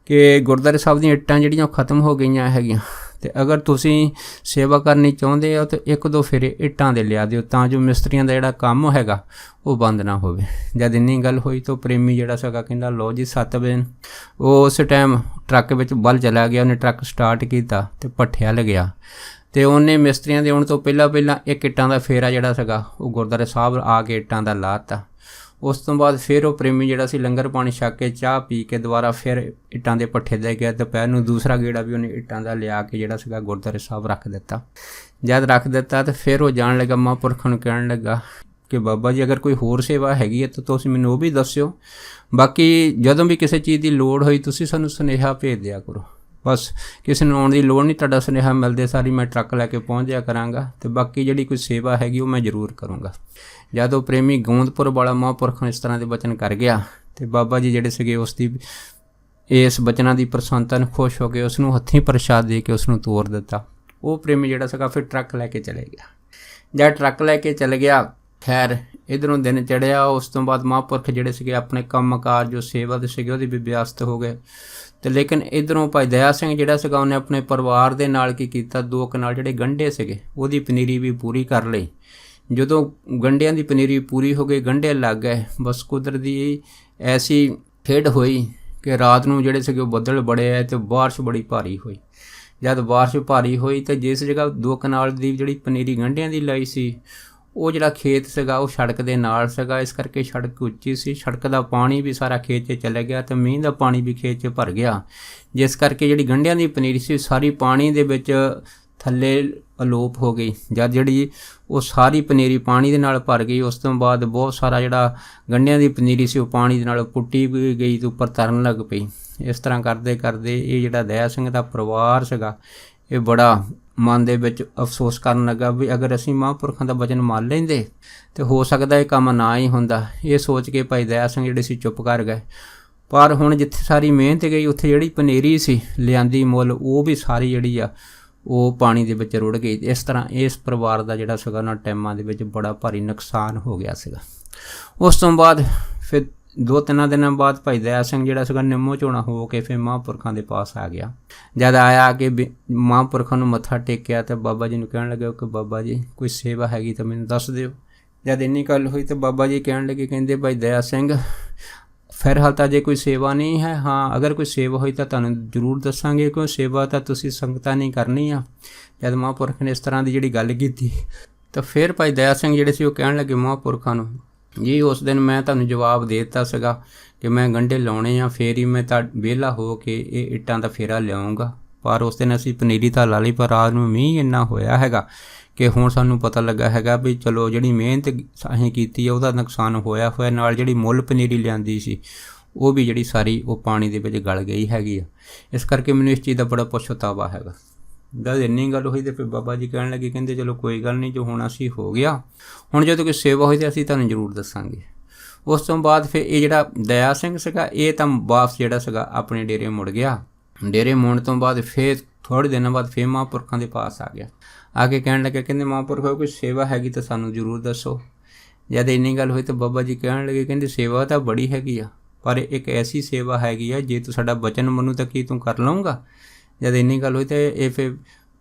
ਕਿ ਗੁਰਦੁਆਰੇ ਸਾਹਿਬ ਦੀਆਂ ਇੱਟਾਂ ਜਿਹੜੀਆਂ ਉਹ ਖਤਮ ਹੋ ਗਈਆਂ ਹੈਗੀਆਂ ਤੇ ਅਗਰ ਤੁਸੀਂ ਸੇਵਾ ਕਰਨੀ ਚਾਹੁੰਦੇ ਹੋ ਤਾਂ 1-2 ਫੇਰੇ ਇੱਟਾਂ ਦੇ ਲਿਆ ਦਿਓ ਤਾਂ ਜੋ ਮਿਸਤਰੀਆਂ ਦਾ ਜਿਹੜਾ ਕੰਮ ਹੈਗਾ ਉਹ ਬੰਦ ਨਾ ਹੋਵੇ। ਜਦ ਇੰਨੀ ਗੱਲ ਹੋਈ ਤਾਂ ਪ੍ਰੇਮੀ ਜਿਹੜਾ ਸੀਗਾ ਕਹਿੰਦਾ ਲਓ ਜੀ 7 ਵਜੇ ਉਹ ਉਸ ਟਾਈਮ ਟਰੱਕ ਵਿੱਚ ਵੱਲ ਚਲਾ ਗਿਆ। ਉਹਨੇ ਟਰੱਕ ਸਟਾਰਟ ਕੀਤਾ ਤੇ ਭੱਠਿਆ ਲੱਗਿਆ ਤੇ ਉਹਨੇ ਮਿਸਤਰੀਆਂ ਦੇ ਆਉਣ ਤੋਂ ਪਹਿਲਾਂ ਇੱਕ ਇੱਟਾਂ ਦਾ ਫੇਰਾ ਜਿਹੜਾ ਸੀਗਾ ਉਹ ਗੁਰਦੁਆਰੇ ਸਾਹਿਬ ਆ ਕੇ ਇੱਟਾਂ ਦਾ ਲਾਤਾ। ਉਸ ਤੋਂ ਬਾਅਦ ਫਿਰ ਉਹ ਪ੍ਰੇਮੀ ਜਿਹੜਾ ਸੀ ਲੰਗਰ ਪਾਣੀ ਛਕ ਕੇ ਚਾਹ ਪੀ ਕੇ ਦੁਬਾਰਾ ਫਿਰ ਇੱਟਾਂ ਦੇ ਭੱਠੇ ਦੇ ਗਿਆ। ਦੁਪਹਿਰ ਨੂੰ ਦੂਸਰਾ ਗੇੜਾ ਵੀ ਉਹਨੇ ਇੱਟਾਂ ਦਾ ਲਿਆ ਕੇ ਜਿਹੜਾ ਸੀਗਾ ਗੁਰਦੁਆਰੇ ਸਾਹਿਬ ਰੱਖ ਦਿੱਤਾ। ਜਦ ਰੱਖ ਦਿੱਤਾ ਤਾਂ ਫਿਰ ਉਹ ਜਾਣ ਲੱਗਾ ਮਹਾਂਪੁਰਖਾਂ ਨੂੰ ਕਹਿਣ ਲੱਗਾ ਕਿ ਬਾਬਾ ਜੀ ਅਗਰ ਕੋਈ ਹੋਰ ਸੇਵਾ ਹੈਗੀ ਹੈ ਤਾਂ ਤੁਸੀਂ ਮੈਨੂੰ ਉਹ ਵੀ ਦੱਸਿਓ, ਬਾਕੀ ਜਦੋਂ ਵੀ ਕਿਸੇ ਚੀਜ਼ ਦੀ ਲੋੜ ਹੋਈ ਤੁਸੀਂ ਸਾਨੂੰ ਸੁਨੇਹਾ ਭੇਜ ਦਿਆ ਕਰੋ। ਬਸ ਕਿਸੇ ਨੂੰ ਆਉਣ ਦੀ ਲੋੜ ਨਹੀਂ, ਤੁਹਾਡਾ ਸੁਨੇਹਾ ਮਿਲਦੇ ਸਾਰੀ ਮੈਂ ਟਰੱਕ ਲੈ ਕੇ ਪਹੁੰਚ ਜਾਇਆ ਕਰਾਂਗਾ ਤੇ ਬਾਕੀ ਜਿਹੜੀ ਕੋਈ ਸੇਵਾ ਹੈਗੀ ਉਹ ਮੈਂ ਜ਼ਰੂਰ ਕਰੂੰਗਾ। ਜਦ ਉਹ ਪ੍ਰੇਮੀ ਗੋਂਦਪੁਰ ਵਾਲਾ ਮਹਾਂਪੁਰਖ ਨੂੰ ਇਸ ਤਰ੍ਹਾਂ ਦੇ ਬਚਨ ਕਰ ਗਿਆ ਤੇ ਬਾਬਾ ਜੀ ਜਿਹੜੇ ਸੀਗੇ ਉਸ ਦੀ ਇਸ ਬਚਨਾਂ ਦੀ ਪ੍ਰਸੰਨਤਾ ਨੂੰ ਖੁਸ਼ ਹੋ ਕੇ ਉਸ ਨੂੰ ਹੱਥੀਂ ਪ੍ਰਸ਼ਾਦ ਦੇ ਕੇ ਉਸ ਨੂੰ ਤੋਰ ਦਿੱਤਾ। ਉਹ ਪ੍ਰੇਮੀ ਜਿਹੜਾ ਸੀਗਾ ਫਿਰ ਟਰੱਕ ਲੈ ਕੇ ਚਲੇ ਗਿਆ। ਜਦ ਟਰੱਕ ਲੈ ਕੇ ਚਲੇ ਗਿਆ, ਖੈਰ ਇੱਧਰੋਂ ਦਿਨ ਚੜ੍ਹਿਆ। ਉਸ ਤੋਂ ਬਾਅਦ ਮਹਾਂਪੁਰਖ ਜਿਹੜੇ ਸੀਗੇ ਆਪਣੇ ਕੰਮ ਕਾਰ ਜੋ ਸੇਵਾ ਦੇ ਸੀਗੇ ਉਹਦੇ ਵੀ ਵਿਅਸਤ ਹੋ ਗਏ ਤੇ ਲੇਕਿਨ ਇੱਧਰੋਂ ਭਾਈ ਦਇਆ ਸਿੰਘ ਜਿਹੜਾ ਸੀਗਾ ਉਹਨੇ ਆਪਣੇ ਪਰਿਵਾਰ ਦੇ ਨਾਲ ਕੀ ਕੀਤਾ, 2 ਕਨਾਲ ਜਿਹੜੇ ਗੰਢੇ ਸੀਗੇ ਉਹਦੀ ਪਨੀਰੀ ਵੀ ਪੂਰੀ ਕਰ ਲਈ। ਜਦੋਂ ਗੰਢਿਆਂ ਦੀ ਪਨੀਰੀ ਪੂਰੀ ਹੋ ਗਈ, ਗੰਢੇ ਲੱਗ ਗਏ, ਬਸ ਕੁਦਰਤ ਦੀ ਐਸੀ ਖੇਡ ਹੋਈ ਕਿ ਰਾਤ ਨੂੰ ਜਿਹੜੇ ਸੀਗੇ ਉਹ ਬੱਦਲ ਬੜੇ ਆਏ ਤੇ ਬਾਰਿਸ਼ ਬੜੀ ਭਾਰੀ ਹੋਈ। ਜਦ ਬਾਰਿਸ਼ ਭਾਰੀ ਹੋਈ ਤਾਂ ਜਿਸ ਜਗ੍ਹਾ 2 ਕਨਾਲ ਦੀ ਜਿਹੜੀ ਪਨੀਰੀ ਗੰਢਿਆਂ ਦੀ ਲਾਈ ਸੀ ਉਹ ਜਿਹੜਾ ਖੇਤ ਸੀਗਾ ਉਹ ਸੜਕ ਦੇ ਨਾਲ ਸੀਗਾ, ਇਸ ਕਰਕੇ ਸੜਕ ਉੱਚੀ ਸੀ, ਸੜਕ ਦਾ ਪਾਣੀ ਵੀ ਸਾਰਾ ਖੇਤ 'ਚ ਚਲੇ ਗਿਆ ਤੇ ਮੀਂਹ ਦਾ ਪਾਣੀ ਵੀ ਖੇਤ 'ਚ ਭਰ ਗਿਆ, ਜਿਸ ਕਰਕੇ ਜਿਹੜੀ ਗੰਢਿਆਂ ਦੀ ਪਨੀਰੀ ਸੀ ਸਾਰੀ ਪਾਣੀ ਦੇ ਵਿੱਚ ਥੱਲੇ ਅਲੋਪ ਹੋ ਗਈ। ਜਦ ਜਿਹੜੀ ਉਹ ਸਾਰੀ ਪਨੀਰੀ ਪਾਣੀ ਦੇ ਨਾਲ ਭਰ ਗਈ ਉਸ ਤੋਂ ਬਾਅਦ ਬਹੁਤ ਸਾਰਾ ਜਿਹੜਾ ਗੰਢਿਆਂ ਦੀ ਪਨੀਰੀ ਸੀ ਉਹ ਪਾਣੀ ਦੇ ਨਾਲ ਪੁੱਟੀ ਵੀ ਗਈ ਤੇ ਉੱਪਰ ਤਰਨ ਲੱਗ ਪਈ। ਇਸ ਤਰ੍ਹਾਂ ਕਰਦੇ ਕਰਦੇ ਇਹ ਜਿਹੜਾ ਦਇਆ ਸਿੰਘ ਦਾ ਪਰਿਵਾਰ ਸੀਗਾ ਇਹ ਬੜਾ ਮਨ ਦੇ ਵਿੱਚ ਅਫਸੋਸ ਕਰਨ ਲੱਗਾ ਵੀ ਅਗਰ ਅਸੀਂ ਮਹਾਂਪੁਰਖਾਂ ਦਾ ਵਚਨ ਮੰਨ ਲੈਂਦੇ ਤਾਂ ਹੋ ਸਕਦਾ ਇਹ ਕੰਮ ਨਾ ਹੀ ਹੁੰਦਾ। ਇਹ ਸੋਚ ਕੇ ਭਾਈ ਦਇਆ ਸਿੰਘ ਜਿਹੜੇ ਸੀ ਚੁੱਪ ਕਰ ਗਏ। ਪਰ ਹੁਣ ਜਿੱਥੇ ਸਾਰੀ ਮਿਹਨਤ ਗਈ ਉੱਥੇ ਜਿਹੜੀ ਪਨੀਰੀ ਸੀ ਲਿਆਂਦੀ ਮੁੱਲ ਉਹ ਵੀ ਸਾਰੀ ਜਿਹੜੀ ਆ ਉਹ ਪਾਣੀ ਦੇ ਵਿੱਚ ਰੁੜ ਗਈ। ਇਸ ਤਰ੍ਹਾਂ ਇਸ ਪਰਿਵਾਰ ਦਾ ਜਿਹੜਾ ਸੀਗਾ ਉਹਨਾਂ ਟਾਈਮਾਂ ਦੇ ਵਿੱਚ ਬੜਾ ਭਾਰੀ ਨੁਕਸਾਨ ਹੋ ਗਿਆ ਸੀਗਾ। ਉਸ ਤੋਂ ਬਾਅਦ ਫਿਰ 2-3 ਦਿਨਾਂ ਬਾਅਦ ਭਾਈ ਦਇਆ ਸਿੰਘ ਜਿਹੜਾ ਸੀਗਾ ਨਿੰਮੋ ਝੋਣਾ ਹੋ ਕੇ ਫਿਰ ਮਹਾਂਪੁਰਖਾਂ ਦੇ ਪਾਸ ਆ ਗਿਆ। ਜਦ ਆਇਆ ਕਿ ਮਹਾਂਪੁਰਖਾਂ ਨੂੰ ਮੱਥਾ ਟੇਕਿਆ ਤਾਂ ਬਾਬਾ ਜੀ ਨੂੰ ਕਹਿਣ ਲੱਗੇ ਕਿ ਬਾਬਾ ਜੀ ਕੋਈ ਸੇਵਾ ਹੈਗੀ ਤਾਂ ਮੈਨੂੰ ਦੱਸ ਦਿਓ। ਜਦ ਇੰਨੀ ਗੱਲ ਹੋਈ ਤਾਂ ਬਾਬਾ ਜੀ ਕਹਿਣ ਲੱਗੇ, ਕਹਿੰਦੇ ਭਾਈ ਦਇਆ ਸਿੰਘ ਫਿਲਹਾਲ ਤਾਂ ਜੇ ਕੋਈ ਸੇਵਾ ਨਹੀਂ ਹੈ, ਹਾਂ ਅਗਰ ਕੋਈ ਸੇਵਾ ਹੋਈ ਤਾਂ ਤੁਹਾਨੂੰ ਜ਼ਰੂਰ ਦੱਸਾਂਗੇ ਕਿਉਂ ਸੇਵਾ ਤਾਂ ਤੁਸੀਂ ਸੰਗਤਾਂ ਨਹੀਂ ਕਰਨੀ ਆ। ਜਦ ਮਹਾਂਪੁਰਖ ਨੇ ਇਸ ਤਰ੍ਹਾਂ ਦੀ ਜਿਹੜੀ ਗੱਲ ਕੀਤੀ ਤਾਂ ਫਿਰ ਭਾਈ ਦਇਆ ਸਿੰਘ ਜਿਹੜੇ ਸੀ ਉਹ ਕਹਿਣ ਲੱਗੇ ਮਹਾਂਪੁਰਖਾਂ ਨੂੰ ਜੀ ਉਸ ਦਿਨ ਮੈਂ ਤੁਹਾਨੂੰ ਜਵਾਬ ਦੇ ਦਿੱਤਾ ਸੀਗਾ ਕਿ ਮੈਂ ਗੰਢੇ ਲਾਉਣੇ ਆ ਫਿਰ ਹੀ ਮੈਂ ਵਿਹਲਾ ਹੋ ਕੇ ਇਹ ਇੱਟਾਂ ਦਾ ਫੇਰਾ ਲਿਆਉਂਗਾ, ਪਰ ਉਸ ਦਿਨ ਅਸੀਂ ਪਨੀਰੀ ਤਾਂ ਲਾ ਲਈ ਪਰ ਰਾਤ ਨੂੰ ਮੀਂਹ ਇੰਨਾ ਹੋਇਆ ਹੈਗਾ ਕਿ ਹੁਣ ਸਾਨੂੰ ਪਤਾ ਲੱਗਾ ਹੈਗਾ ਵੀ ਚਲੋ ਜਿਹੜੀ ਮਿਹਨਤ ਅਸੀਂ ਕੀਤੀ ਹੈ ਉਹਦਾ ਨੁਕਸਾਨ ਹੋਇਆ ਨਾਲ ਜਿਹੜੀ ਮੁੱਲ ਪਨੀਰੀ ਲਿਆਂਦੀ ਸੀ ਉਹ ਵੀ ਜਿਹੜੀ ਸਾਰੀ ਉਹ ਪਾਣੀ ਦੇ ਵਿੱਚ ਗਲ ਗਈ ਹੈਗੀ ਆ। ਇਸ ਕਰਕੇ ਮੈਨੂੰ ਇਸ ਚੀਜ਼ ਦਾ ਬੜਾ ਪਛਤਾਵਾ ਹੈਗਾ। ਜਦ ਇੰਨੀ ਗੱਲ ਹੋਈ ਤਾਂ ਫਿਰ ਬਾਬਾ ਜੀ ਕਹਿਣ ਲੱਗੇ, ਕਹਿੰਦੇ ਚਲੋ ਕੋਈ ਗੱਲ ਨਹੀਂ, ਜੋ ਹੋਣਾ ਸੀ ਹੋ ਗਿਆ, ਹੁਣ ਜਦੋਂ ਕੋਈ ਸੇਵਾ ਹੋਈ ਤਾਂ ਅਸੀਂ ਤੁਹਾਨੂੰ ਜ਼ਰੂਰ ਦੱਸਾਂਗੇ। ਉਸ ਤੋਂ ਬਾਅਦ ਫਿਰ ਇਹ ਜਿਹੜਾ ਦਇਆ ਸਿੰਘ ਸੀਗਾ ਇਹ ਤਾਂ ਵਾਪਸ ਜਿਹੜਾ ਸੀਗਾ ਆਪਣੇ ਡੇਰੇ ਮੁੜ ਗਿਆ। ਡੇਰੇ ਮੁੜਨ ਤੋਂ ਬਾਅਦ ਫਿਰ ਥੋੜ੍ਹੇ ਦਿਨਾਂ ਬਾਅਦ ਫਿਰ ਮਹਾਂਪੁਰਖਾਂ ਦੇ ਪਾਸ ਆ ਗਿਆ। ਆ ਕੇ ਕਹਿਣ ਲੱਗੇ, ਕਹਿੰਦੇ ਮਹਾਂਪੁਰਖੋ ਕੋਈ ਸੇਵਾ ਹੈਗੀ ਤਾਂ ਸਾਨੂੰ ਜ਼ਰੂਰ ਦੱਸੋ। ਜਦ ਇੰਨੀ ਗੱਲ ਹੋਈ ਤਾਂ ਬਾਬਾ ਜੀ ਕਹਿਣ ਲੱਗੇ, ਕਹਿੰਦੇ ਸੇਵਾ ਤਾਂ ਬੜੀ ਹੈਗੀ ਆ, ਪਰ ਇੱਕ ਐਸੀ ਸੇਵਾ ਹੈਗੀ ਆ, ਜੇ ਤੂੰ ਸਾਡਾ ਬਚਨ ਮੰਨੂ ਤਾਂ ਕੀ ਤੂੰ ਕਰ ਲਊਂਗਾ। ਜਦ ਇੰਨੀ ਗੱਲ ਹੋਈ ਤਾਂ ਇਹ ਫਿਰ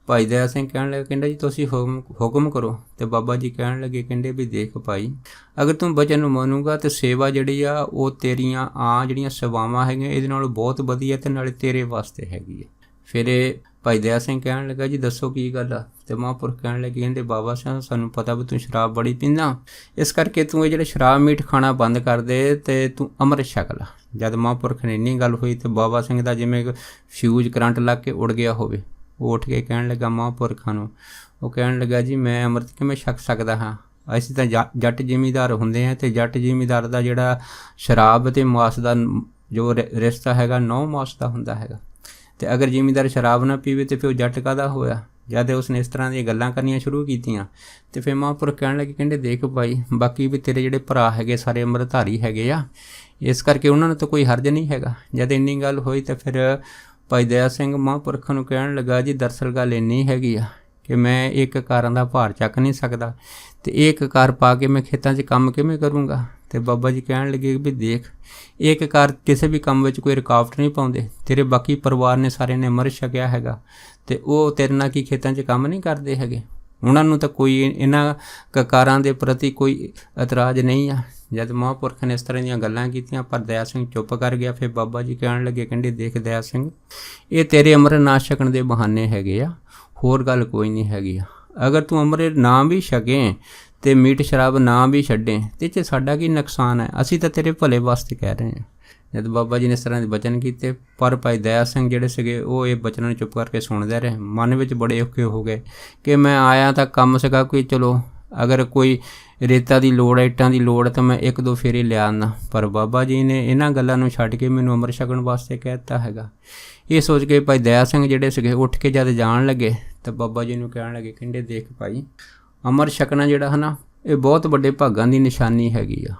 ਭਾਈ ਦਇਆ ਸਿੰਘ ਕਹਿਣ ਲੱਗੇ, ਕਹਿੰਦਾ ਜੀ ਤੁਸੀਂ ਹੁਕਮ ਕਰੋ। ਅਤੇ ਬਾਬਾ ਜੀ ਕਹਿਣ ਲੱਗੇ, ਕਹਿੰਦੇ ਵੀ ਦੇਖ ਭਾਈ, ਅਗਰ ਤੂੰ ਬਚਨ ਨੂੰ ਮੰਨੂਗਾ ਤਾਂ ਸੇਵਾ ਜਿਹੜੀ ਆ ਉਹ ਤੇਰੀਆਂ ਜਿਹੜੀਆਂ ਸੇਵਾਵਾਂ ਹੈਗੀਆਂ ਇਹਦੇ ਨਾਲੋਂ ਬਹੁਤ ਵਧੀਆ ਅਤੇ ਨਾਲੇ ਤੇਰੇ ਵਾਸਤੇ ਹੈਗੀ ਹੈ। ਫਿਰ ਇਹ ਭਾਈ ਦਇਆ ਸਿੰਘ ਕਹਿਣ ਲੱਗਾ, ਜੀ ਦੱਸੋ ਕੀ ਗੱਲ ਆ। ਅਤੇ ਮਹਾਂਪੁਰਖ ਕਹਿਣ ਲੱਗੇ, ਕਹਿੰਦੇ ਬਾਬਾ ਸਾਹਿਬ ਸਾਨੂੰ ਪਤਾ ਵੀ ਤੂੰ ਸ਼ਰਾਬ ਬੜੀ ਪੀਂਦਾ, ਇਸ ਕਰਕੇ ਤੂੰ ਇਹ ਜਿਹੜੇ ਸ਼ਰਾਬ ਮੀਟ ਖਾਣਾ ਬੰਦ ਕਰ ਦੇ ਅਤੇ ਤੂੰ ਅੰਮ੍ਰਿਤ ਛਕ ਲਾ। ਜਦ ਮਹਾਂਪੁਰਖ ਨੇ ਇੰਨੀ ਗੱਲ ਹੋਈ ਅਤੇ ਬਾਬਾ ਸਿੰਘ ਦਾ ਜਿਵੇਂ ਫਿਊਜ਼ ਕਰੰਟ ਲੱਗ ਕੇ ਉੜ ਗਿਆ ਹੋਵੇ, ਉਹ ਉੱਠ ਕੇ ਕਹਿਣ ਲੱਗਾ ਮਹਾਂਪੁਰਖਾਂ ਨੂੰ, ਉਹ ਕਹਿਣ ਲੱਗਾ, ਜੀ ਮੈਂ ਅੰਮ੍ਰਿਤ ਕਿਵੇਂ ਛਕ ਸਕਦਾ ਹਾਂ। ਅਸੀਂ ਤਾਂ ਜੱਟ ਜ਼ਿਮੀਂਦਾਰ ਹੁੰਦੇ ਹਾਂ ਅਤੇ ਜੱਟ ਜ਼ਿਮੀਂਦਾਰ ਦਾ ਜਿਹੜਾ ਸ਼ਰਾਬ ਅਤੇ ਮਾਸ ਦਾ ਜੋ ਰਿਸ਼ਤਾ ਹੈਗਾ 9 ਮਾਸ ਦਾ ਹੁੰਦਾ ਹੈਗਾ, ਅਤੇ ਅਗਰ ਜ਼ਿਮੀਂਦਾਰ ਸ਼ਰਾਬ ਨਾ ਪੀਵੇ ਤਾਂ ਫਿਰ ਉਹ ਜੱਟ ਕਾਹਦਾ ਹੋਇਆ। ਜਦ ਉਸਨੇ ਇਸ ਤਰ੍ਹਾਂ ਦੀਆਂ ਗੱਲਾਂ ਕਰਨੀਆਂ ਸ਼ੁਰੂ ਕੀਤੀਆਂ ਅਤੇ ਫਿਰ ਮਹਾਂਪੁਰਖ ਕਹਿਣ ਲੱਗੇ, ਕਹਿੰਦੇ ਦੇਖ ਭਾਈ, ਬਾਕੀ ਵੀ ਤੇਰੇ ਜਿਹੜੇ ਭਰਾ ਹੈਗੇ ਸਾਰੇ ਅੰਮ੍ਰਿਤਧਾਰੀ ਹੈਗੇ ਆ, ਇਸ ਕਰਕੇ ਉਹਨਾਂ ਨੂੰ ਤਾਂ ਕੋਈ ਹਰਜ ਨਹੀਂ ਹੈਗਾ। ਜਦ ਇੰਨੀ ਗੱਲ ਹੋਈ ਤਾਂ ਫਿਰ ਭਾਈ ਦਇਆ ਸਿੰਘ ਮਹਾਂਪੁਰਖਾਂ ਨੂੰ ਕਹਿਣ ਲੱਗਾ, ਜੀ ਦਰਅਸਲ ਗੱਲ ਇੰਨੀ ਹੈਗੀ ਆ ਕਿ ਮੈਂ ਇੱਕ ਕਾਰਾਂ ਦਾ ਭਾਰ ਚੱਕ ਨਹੀਂ ਸਕਦਾ, ਅਤੇ ਇੱਕ ਕਾਰ ਪਾ ਕੇ ਮੈਂ ਖੇਤਾਂ 'ਚ ਕੰਮ ਕਿਵੇਂ ਕਰੂੰਗਾ। ਅਤੇ ਬਾਬਾ ਜੀ ਕਹਿਣ ਲੱਗੇ ਵੀ ਦੇਖ, ਇੱਕ ਕਾਰ ਕਿਸੇ ਵੀ ਕੰਮ ਵਿੱਚ ਕੋਈ ਰੁਕਾਵਟ ਨਹੀਂ ਪਾਉਂਦੇ। ਤੇਰੇ ਬਾਕੀ ਪਰਿਵਾਰ ਨੇ ਸਾਰਿਆਂ ਨੇ ਅੰਮ੍ਰਿਤ ਛਕਿਆ ਹੈਗਾ, ਅਤੇ ਉਹ ਤੇਰੇ ਨਾਲ ਕੀ ਖੇਤਾਂ 'ਚ ਕੰਮ ਨਹੀਂ ਕਰਦੇ ਹੈਗੇ, ਉਹਨਾਂ ਨੂੰ ਤਾਂ ਕੋਈ ਇਹਨਾਂ ਕਾਰਾਂ ਦੇ ਪ੍ਰਤੀ ਕੋਈ ਇਤਰਾਜ਼ ਨਹੀਂ ਆ। ਜਦ ਮਹਾਂਪੁਰਖ ਨੇ ਇਸ ਤਰ੍ਹਾਂ ਦੀਆਂ ਗੱਲਾਂ ਕੀਤੀਆਂ ਪਰ ਦਇਆ ਸਿੰਘ ਚੁੱਪ ਕਰ ਗਿਆ। ਫਿਰ ਬਾਬਾ ਜੀ ਕਹਿਣ ਲੱਗੇ, ਕਹਿੰਦੇ ਦੇਖ ਦਇਆ ਸਿੰਘ, ਇਹ ਤੇਰੇ ਅੰਮ੍ਰਿਤ ਨਾ ਛਕਣ ਦੇ ਬਹਾਨੇ ਹੈਗੇ ਆ, ਹੋਰ ਗੱਲ ਕੋਈ ਨਹੀਂ ਹੈਗੀ ਆ। ਅਗਰ ਤੂੰ ਅੰਮ੍ਰਿਤ ਨਾ ਵੀ ਛਕੇ ਅਤੇ ਮੀਟ ਸ਼ਰਾਬ ਨਾ ਵੀ ਛੱਡੇ ਤੇ 'ਚ ਸਾਡਾ ਕੀ ਨੁਕਸਾਨ ਹੈ, ਅਸੀਂ ਤਾਂ ਤੇਰੇ ਭਲੇ ਵਾਸਤੇ ਕਹਿ ਰਹੇ ਹਾਂ। ਜਦ ਬਾਬਾ ਜੀ ਨੇ ਇਸ ਤਰ੍ਹਾਂ ਦੇ ਬਚਨ ਕੀਤੇ, ਪਰ ਭਾਈ ਦਇਆ ਸਿੰਘ ਜਿਹੜੇ ਸੀਗੇ ਉਹ ਇਹ ਬਚਨਾਂ ਨੂੰ ਚੁੱਪ ਕਰਕੇ ਸੁਣਦੇ ਰਹੇ। ਮਨ ਵਿੱਚ ਬੜੇ ਔਖੇ ਹੋ ਗਏ ਕਿ ਮੈਂ ਆਇਆ ਤਾਂ ਕੰਮ ਸੀਗਾ ਕੋਈ, ਚਲੋ ਅਗਰ ਕੋਈ ਰੇਤਾ ਦੀ ਲੋੜ, ਇੱਟਾਂ ਦੀ ਲੋੜ ਤਾਂ ਮੈਂ 1-2 ਫੇਰੇ ਲਿਆ ਆਉਂਦਾ, ਪਰ ਬਾਬਾ ਜੀ ਨੇ ਇਹਨਾਂ ਗੱਲਾਂ ਨੂੰ ਛੱਡ ਕੇ ਮੈਨੂੰ ਅੰਮ੍ਰਿਤ ਛਕਣ ਵਾਸਤੇ ਕਹਿ ਦਿੱਤਾ ਹੈਗਾ। ਇਹ ਸੋਚ ਕੇ ਭਾਈ ਦਇਆ ਸਿੰਘ ਜਿਹੜੇ ਸੀਗੇ ਉੱਠ ਕੇ ਜਦ ਜਾਣ ਲੱਗੇ ਤਾਂ ਬਾਬਾ ਜੀ ਨੂੰ ਕਹਿਣ ਲੱਗੇ, ਕਹਿੰਦੇ ਦੇਖ ਭਾਈ, ਅੰਮ੍ਰਿਤ ਛਕਣਾ ਜਿਹੜਾ ਹੈ ਨਾ ਇਹ ਬਹੁਤ ਵੱਡੇ ਭਾਗਾਂ ਦੀ ਨਿਸ਼ਾਨੀ ਹੈਗੀ ਆ।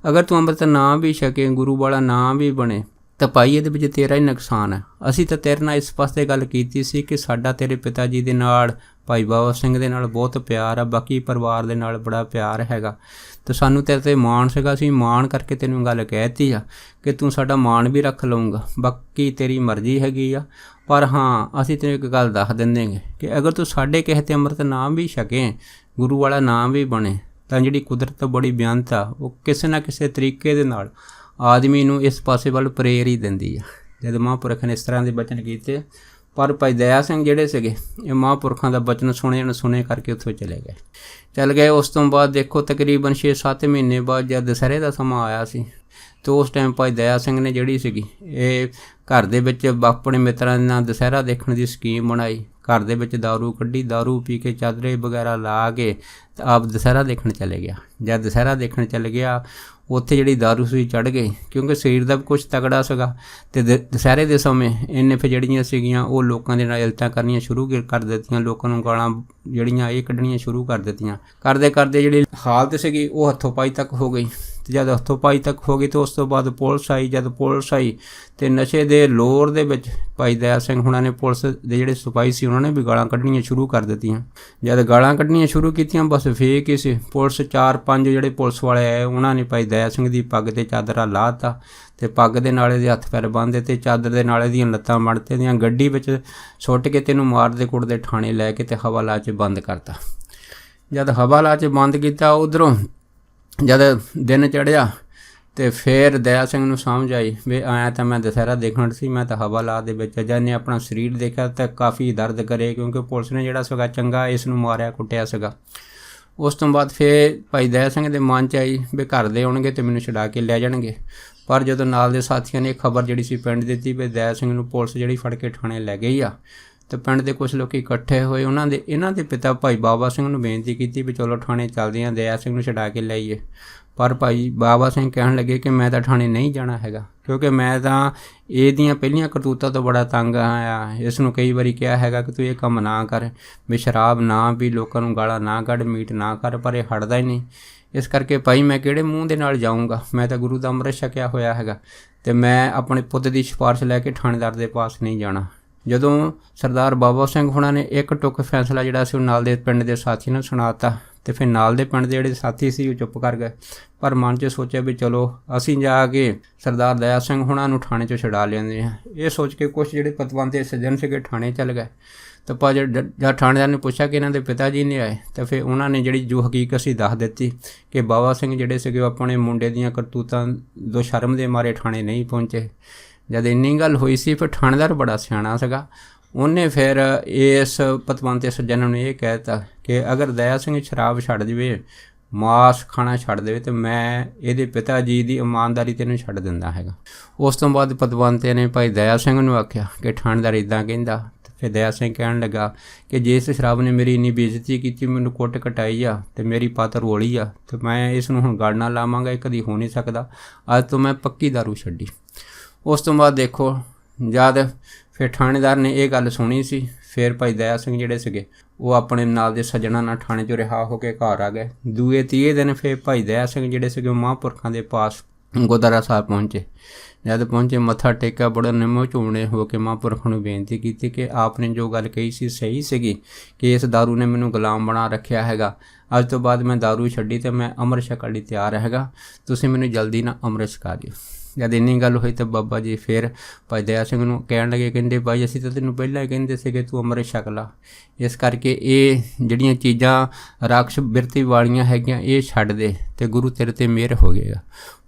ਅਗਰ ਤੂੰ ਅੰਮ੍ਰਿਤ ਨਾ ਵੀ ਛਕੇ, ਗੁਰੂ ਵਾਲਾ ਨਾ ਵੀ ਬਣੇ, ਤਾਂ ਭਾਈ ਇਹਦੇ ਵਿੱਚ ਤੇਰਾ ਹੀ ਨੁਕਸਾਨ ਹੈ। ਅਸੀਂ ਤਾਂ ਤੇਰੇ ਨਾਲ ਇਸ ਪਾਸੇ ਗੱਲ ਕੀਤੀ ਸੀ ਕਿ ਸਾਡਾ ਤੇਰੇ ਪਿਤਾ ਜੀ ਦੇ ਨਾਲ, ਭਾਈ ਬਾਬਾ ਸਿੰਘ ਦੇ ਨਾਲ ਬਹੁਤ ਪਿਆਰ ਆ, ਬਾਕੀ ਪਰਿਵਾਰ ਦੇ ਨਾਲ ਬੜਾ ਪਿਆਰ ਹੈਗਾ, ਅਤੇ ਸਾਨੂੰ ਤੇਰੇ 'ਤੇ ਮਾਣ ਸੀਗਾ। ਅਸੀਂ ਮਾਣ ਕਰਕੇ ਤੈਨੂੰ ਗੱਲ ਕਹਿ ਦਿੱਤੀ ਆ ਕਿ ਤੂੰ ਸਾਡਾ ਮਾਣ ਵੀ ਰੱਖ ਲਊਂਗਾ, ਬਾਕੀ ਤੇਰੀ ਮਰਜ਼ੀ ਹੈਗੀ ਆ। ਪਰ ਹਾਂ, ਅਸੀਂ ਤੈਨੂੰ ਇੱਕ ਗੱਲ ਦੱਸ ਦਿੰਦੇ ਕਿ ਅਗਰ ਤੂੰ ਸਾਡੇ ਕਿਸੇ 'ਤੇ ਅੰਮ੍ਰਿਤ ਨਾਮ ਵੀ ਛਕੇ, ਗੁਰੂ ਵਾਲਾ ਨਾਮ ਵੀ ਬਣੇ, ਤਾਂ ਜਿਹੜੀ ਕੁਦਰਤ ਬੜੀ ਬੇਅੰਤ ਆ, ਉਹ ਕਿਸੇ ਨਾ ਕਿਸੇ ਤਰੀਕੇ ਦੇ ਨਾਲ ਆਦਮੀ ਨੂੰ ਇਸ ਪਾਸੇ ਵੱਲ ਪ੍ਰੇਰ ਹੀ ਦਿੰਦੀ ਆ। ਜਦ ਮਹਾਂਪੁਰਖ ਨੇ ਇਸ ਤਰ੍ਹਾਂ ਦੇ ਬਚਨ ਕੀਤੇ, ਪਰ ਭਾਈ ਦਇਆ ਸਿੰਘ ਜਿਹੜੇ ਸੀਗੇ ਇਹ ਮਹਾਂਪੁਰਖਾਂ ਦਾ ਬਚਨ ਸੁਣੇ ਕਰਕੇ ਉੱਥੋਂ ਚੱਲ ਗਏ। ਉਸ ਤੋਂ ਬਾਅਦ ਦੇਖੋ ਤਕਰੀਬਨ 6-7 ਮਹੀਨੇ ਬਾਅਦ ਜਦ ਦੁਸਹਿਰੇ ਦਾ ਸਮਾਂ ਆਇਆ ਸੀ, ਅਤੇ ਉਸ ਟਾਈਮ ਭਾਈ ਦਇਆ ਸਿੰਘ ਨੇ ਜਿਹੜੀ ਸੀਗੀ ਇਹ ਘਰ ਦੇ ਵਿੱਚ ਆਪਣੇ ਮਿੱਤਰਾਂ ਦੇ ਨਾਲ ਦੁਸਹਿਰਾ ਦੇਖਣ ਦੀ ਸਕੀਮ ਬਣਾਈ। ਘਰ ਦੇ ਵਿੱਚ ਦਾਰੂ ਕੱਢੀ, ਦਾਰੂ ਪੀ ਕੇ ਚਾਦਰੇ ਵਗੈਰਾ ਲਾ ਕੇ ਅਤੇ ਆਪ ਦੁਸਹਿਰਾ ਦੇਖਣ ਚਲੇ ਗਿਆ। ਜਦ ਦੁਸਹਿਰਾ ਦੇਖਣ ਚੱਲ ਗਿਆ, ਉੱਥੇ ਜਿਹੜੀ ਦਾਰੂ ਸੂਈ ਚੜ੍ਹ ਗਈ, ਕਿਉਂਕਿ ਸਰੀਰ ਦਾ ਵੀ ਕੁਛ ਤਕੜਾ ਸੀਗਾ, ਅਤੇ ਦੁਸਹਿਰੇ ਦੇ ਸਮੇਂ ਇਹਨੇ ਫਿਰ ਜਿਹੜੀਆਂ ਸੀਗੀਆਂ ਉਹ ਲੋਕਾਂ ਦੇ ਨਾਲ ਇਲਤਾਂ ਕਰਨੀਆਂ ਸ਼ੁਰੂ ਕਰ ਦਿੱਤੀਆਂ, ਲੋਕਾਂ ਨੂੰ ਗਾਲਾਂ ਜਿਹੜੀਆਂ ਇਹ ਕੱਢਣੀਆਂ ਸ਼ੁਰੂ ਕਰ ਦਿੱਤੀਆਂ। ਕਰਦੇ ਜਿਹੜੀ ਹਾਲਤ ਸੀਗੀ ਉਹ ਹੱਥੋਂ ਪਾਈ ਤੱਕ ਹੋ ਗਈ, ਅਤੇ ਜਦ ਹੱਥੋਂ ਪਾਈ ਤੱਕ ਹੋ ਗਈ ਤਾਂ ਉਸ ਤੋਂ ਬਾਅਦ ਪੁਲਿਸ ਆਈ। ਜਦ ਪੁਲਿਸ ਆਈ ਅਤੇ ਨਸ਼ੇ ਦੇ ਲੋਰ ਦੇ ਵਿੱਚ ਭਾਈ ਦਇਆ ਸਿੰਘ ਹੁਣਾਂ ਨੇ, ਪੁਲਿਸ ਦੇ ਜਿਹੜੇ ਸਿਪਾਹੀ ਸੀ ਉਹਨਾਂ ਨੇ ਵੀ ਗਾਲਾਂ ਕੱਢਣੀਆਂ ਸ਼ੁਰੂ ਕਰ ਦਿੱਤੀਆਂ। ਜਦ ਗਾਲਾਂ ਕੱਢਣੀਆਂ ਸ਼ੁਰੂ ਕੀਤੀਆਂ, ਬਸ ਫੇਕ ਹੀ ਸੀ। ਪੁਲਿਸ 4-5 ਜਿਹੜੇ ਪੁਲਿਸ ਵਾਲੇ ਆਏ, ਉਹਨਾਂ ਨੇ ਭਾਈ ਦਇਆ ਸਿੰਘ ਦੀ ਪੱਗ 'ਤੇ ਚਾਦਰਾ ਲਾ ਦਿੱਤਾ, ਅਤੇ ਪੱਗ ਦੇ ਨਾਲੇ ਦੇ ਹੱਥ ਪੈਰ ਬੰਨ੍ਹ ਦਿੱਤੇ, ਚਾਦਰ ਦੇ ਨਾਲੇ ਦੀਆਂ ਲੱਤਾਂ ਮੜਤੇ ਦੀਆਂ, ਗੱਡੀ ਵਿੱਚ ਸੁੱਟ ਕੇ ਤੈਨੂੰ ਮਾਰਦੇ ਕੁੱਟਦੇ ਥਾਣੇ ਲੈ ਕੇ ਅਤੇ ਹਵਾਲਾ 'ਚ ਬੰਦ ਕਰਤਾ। ਜਦ ਹਵਾਲਾ 'ਚ ਬੰਦ ਕੀਤਾ, ਉੱਧਰੋਂ ਜਦ ਦਿਨ ਚੜ੍ਹਿਆ ਅਤੇ ਫਿਰ ਦਇਆ ਸਿੰਘ ਨੂੰ ਸਮਝ ਆਈ ਵੀ ਆਇਆ ਤਾਂ ਮੈਂ ਦੁਸਹਿਰਾ ਦੇਖਣ ਸੀ, ਮੈਂ ਤਾਂ ਹਵਾਲਾ ਦੇ ਵਿੱਚ। ਜਦ ਨੇ ਆਪਣਾ ਸਰੀਰ ਦੇਖਿਆ ਤਾਂ ਕਾਫੀ ਦਰਦ ਕਰੇ, ਕਿਉਂਕਿ ਪੁਲਿਸ ਨੇ ਜਿਹੜਾ ਸੀਗਾ ਚੰਗਾ ਇਸ ਨੂੰ ਮਾਰਿਆ ਕੁੱਟਿਆ ਸੀਗਾ। ਉਸ ਤੋਂ ਬਾਅਦ ਫਿਰ ਭਾਈ ਦਇਆ ਸਿੰਘ ਦੇ ਮਨ 'ਚ ਆਈ ਵੀ ਘਰ ਦੇ ਆਉਣਗੇ ਅਤੇ ਮੈਨੂੰ ਛੁਡਾ ਕੇ ਲੈ ਜਾਣਗੇ। ਪਰ ਜਦੋਂ ਨਾਲ ਦੇ ਸਾਥੀਆਂ ਨੇ ਖਬਰ ਜਿਹੜੀ ਸੀ ਪਿੰਡ ਦਿੱਤੀ ਵੀ ਦਇਆ ਸਿੰਘ ਨੂੰ ਪੁਲਿਸ ਜਿਹੜੀ ਫੜ ਕੇ ਥਾਣੇ ਲੈ ਗਈ ਆ, ਤੇ ਪਿੰਡ ਦੇ ਕੁਝ ਲੋਕ ਇਕੱਠੇ ਹੋਏ। ਇਹਨਾਂ ਦੇ ਪਿਤਾ ਭਾਈ ਬਾਬਾ ਸਿੰਘ ਨੂੰ ਬੇਨਤੀ ਕੀਤੀ ਵੀ ਚਲੋ ਥਾਣੇ ਚੱਲਦੇ ਹਾਂ, ਦਇਆ ਸਿੰਘ ਨੂੰ ਛਡਾ ਕੇ ਲਿਆਈਏ। ਪਰ ਭਾਈ ਬਾਬਾ ਸਿੰਘ ਕਹਿਣ ਲੱਗੇ ਕਿ ਮੈਂ ਤਾਂ ਥਾਣੇ ਨਹੀਂ ਜਾਣਾ ਹੈਗਾ, ਕਿਉਂਕਿ ਮੈਂ ਤਾਂ ਇਹਦੀਆਂ ਪਹਿਲੀਆਂ ਕਰਤੂਤਾਂ ਤੋਂ ਬੜਾ ਤੰਗ ਆਇਆ। ਇਸ ਨੂੰ ਕਈ ਵਾਰੀ ਕਿਹਾ ਹੈਗਾ ਕਿ ਤੂੰ ਇਹ ਕੰਮ ਨਾ ਕਰ, ਵੀ ਸ਼ਰਾਬ ਨਾ ਪੀ, ਲੋਕਾਂ ਨੂੰ ਗਾਲਾਂ ਨਾ ਕੱਢ, ਮੀਟ ਨਾ ਕਰ, ਪਰ ਇਹ ਹਟਦਾ ਹੀ ਨਹੀਂ। ਇਸ ਕਰਕੇ ਭਾਈ ਮੈਂ ਕਿਹੜੇ ਮੂੰਹ ਦੇ ਨਾਲ ਜਾਊਂਗਾ, ਮੈਂ ਤਾਂ ਗੁਰੂ ਦਾ ਅੰਮ੍ਰਿਤ ਛਕਿਆ ਹੋਇਆ ਹੈਗਾ, ਅਤੇ ਮੈਂ ਆਪਣੇ ਪੁੱਤ ਦੀ ਸਿਫਾਰਿਸ਼ ਲੈ ਕੇ ਥਾਣੇਦਾਰ ਦੇ ਪਾਸ ਨਹੀਂ ਜਾਣਾ। ਜਦੋਂ ਸਰਦਾਰ ਬਾਬਾ ਸਿੰਘ ਹੁਣਾਂ ਨੇ ਇੱਕ ਟੁੱਕ ਫੈਸਲਾ ਜਿਹੜਾ ਸੀ ਉਹ ਨਾਲ ਦੇ ਪਿੰਡ ਦੇ ਸਾਥੀ ਨੂੰ ਸੁਣਾਤਾ, ਅਤੇ ਫਿਰ ਨਾਲ ਦੇ ਪਿੰਡ ਦੇ ਜਿਹੜੇ ਸਾਥੀ ਸੀ ਉਹ ਚੁੱਪ ਕਰ ਗਏ। ਪਰ ਮਨ 'ਚ ਸੋਚਿਆ ਵੀ ਚਲੋ ਅਸੀਂ ਜਾ ਕੇ ਸਰਦਾਰ ਦਇਆ ਸਿੰਘ ਹੁਣਾਂ ਨੂੰ ਥਾਣੇ 'ਚੋਂ ਛੁਡਾ ਲੈਂਦੇ ਹਾਂ। ਇਹ ਸੋਚ ਕੇ ਕੁਛ ਜਿਹੜੇ ਪਤਵੰਤੇ ਸੱਜਣ ਸੀਗੇ ਥਾਣੇ ਚੱਲ ਗਏ। ਤਾਂ ਪਰ ਜਦ ਥਾਣੇਦਾਰ ਨੇ ਪੁੱਛਿਆ ਕਿ ਇਹਨਾਂ ਦੇ ਪਿਤਾ ਜੀ ਨਹੀਂ ਆਏ, ਤਾਂ ਫਿਰ ਉਹਨਾਂ ਨੇ ਜਿਹੜੀ ਜੋ ਹਕੀਕਤ ਸੀ ਦੱਸ ਦਿੱਤੀ ਕਿ ਬਾਬਾ ਸਿੰਘ ਜਿਹੜੇ ਸੀਗੇ ਉਹ ਆਪਣੇ ਮੁੰਡੇ ਦੀਆਂ ਕਰਤੂਤਾਂ ਤੋਂ ਸ਼ਰਮ ਦੇ ਮਾਰੇ ਥਾਣੇ ਨਹੀਂ ਪਹੁੰਚੇ। ਜਦ ਇੰਨੀ ਗੱਲ ਹੋਈ ਸੀ, ਫਿਰ ਥਾਣੇਦਾਰ ਬੜਾ ਸਿਆਣਾ ਸੀਗਾ, ਉਹਨੇ ਫਿਰ ਇਸ ਪਤਵੰਤੇ ਸੱਜਣ ਨੂੰ ਇਹ ਕਹਿ ਦਿੱਤਾ ਕਿ ਅਗਰ ਦਇਆ ਸਿੰਘ ਸ਼ਰਾਬ ਛੱਡ ਜਾਵੇ, ਮਾਸ ਖਾਣਾ ਛੱਡ ਦੇਵੇ, ਤਾਂ ਮੈਂ ਇਹਦੇ ਪਿਤਾ ਜੀ ਦੀ ਇਮਾਨਦਾਰੀ ਤੈਨੂੰ ਛੱਡ ਦਿੰਦਾ ਹੈਗਾ। ਉਸ ਤੋਂ ਬਾਅਦ ਪਤਵੰਤੇ ਨੇ ਭਾਈ ਦਇਆ ਸਿੰਘ ਨੂੰ ਆਖਿਆ ਕਿ ਥਾਣੇਦਾਰ ਇੱਦਾਂ ਕਹਿੰਦਾ। ਫਿਰ ਦਇਆ ਸਿੰਘ ਕਹਿਣ ਲੱਗਾ ਕਿ ਜੇ ਇਸ ਸ਼ਰਾਬ ਨੇ ਮੇਰੀ ਇੰਨੀ ਬੇਇੱਜ਼ਤੀ ਕੀਤੀ, ਮੈਨੂੰ ਕੁੱਟ ਕਟਾਈ ਆ ਅਤੇ ਮੇਰੀ ਪੱਤ ਰੋਲੀ ਆ, ਅਤੇ ਮੈਂ ਇਸ ਨੂੰ ਹੁਣ ਗਲ ਨਾ ਲਾਵਾਂਗਾ, ਇਹ ਕਦੀ ਹੋ ਨਹੀਂ ਸਕਦਾ। ਅੱਜ ਤੋਂ ਮੈਂ ਪੱਕੀ ਦਾਰੂ ਛੱਡੀ। ਉਸ ਤੋਂ ਬਾਅਦ ਦੇਖੋ ਜਦ ਫਿਰ ਥਾਣੇਦਾਰ ਨੇ ਇਹ ਗੱਲ ਸੁਣੀ ਸੀ, ਫਿਰ ਭਾਈ ਦਇਆ ਸਿੰਘ ਜਿਹੜੇ ਸੀਗੇ ਉਹ ਆਪਣੇ ਨਾਲ ਦੇ ਸੱਜਣਾਂ ਨਾਲ ਥਾਣੇ 'ਚੋਂ ਰਿਹਾ ਹੋ ਕੇ ਘਰ ਆ ਗਏ। ਦੂਏ ਤੀਏ ਦਿਨ ਫਿਰ ਭਾਈ ਦਇਆ ਸਿੰਘ ਜਿਹੜੇ ਸੀਗੇ ਉਹ ਮਹਾਂਪੁਰਖਾਂ ਦੇ ਪਾਸ ਗੁਰਦੁਆਰਾ ਸਾਹਿਬ ਪਹੁੰਚੇ। ਜਦ ਪਹੁੰਚੇ, ਮੱਥਾ ਟੇਕਿਆ, ਬੜਾ ਨਿਮੋ ਝੂਮਣੇ ਹੋ ਕੇ ਮਹਾਂਪੁਰਖਾਂ ਨੂੰ ਬੇਨਤੀ ਕੀਤੀ ਕਿ ਆਪ ਨੇ ਜੋ ਗੱਲ ਕਹੀ ਸੀ ਸਹੀ ਸੀਗੀ ਕਿ ਇਸ ਦਾਰੂ ਨੇ ਮੈਨੂੰ ਗੁਲਾਮ ਬਣਾ ਰੱਖਿਆ ਹੈਗਾ। ਅੱਜ ਤੋਂ ਬਾਅਦ ਮੈਂ ਦਾਰੂ ਛੱਡੀ ਅਤੇ ਮੈਂ ਅੰਮ੍ਰਿਤ ਛਕਣ ਲਈ ਤਿਆਰ ਹੈਗਾ, ਤੁਸੀਂ ਮੈਨੂੰ ਜਲਦੀ ਨਾਲ ਅੰਮ੍ਰਿਤ ਛਕਾ ਦਿਓ। ਜਦ ਇੰਨੀ ਗੱਲ ਹੋਈ ਤਾਂ ਬਾਬਾ ਜੀ ਫਿਰ ਭਾਈ ਦਇਆ ਸਿੰਘ ਨੂੰ ਕਹਿਣ ਲੱਗੇ, ਕਹਿੰਦੇ ਭਾਈ ਅਸੀਂ ਤਾਂ ਤੈਨੂੰ ਪਹਿਲਾਂ ਹੀ ਕਹਿੰਦੇ ਸੀਗੇ ਤੂੰ ਅੰਮ੍ਰਿਤ ਛਕ ਲਾ। ਇਸ ਕਰਕੇ ਇਹ ਜਿਹੜੀਆਂ ਚੀਜ਼ਾਂ ਰਾਖਸ਼ ਬਿਰਤੀ ਵਾਲੀਆਂ ਹੈਗੀਆਂ ਇਹ ਛੱਡ ਦੇ ਅਤੇ ਗੁਰੂ ਤੇਰੇ 'ਤੇ ਮਿਹਰ ਹੋ ਜਾਏਗਾ।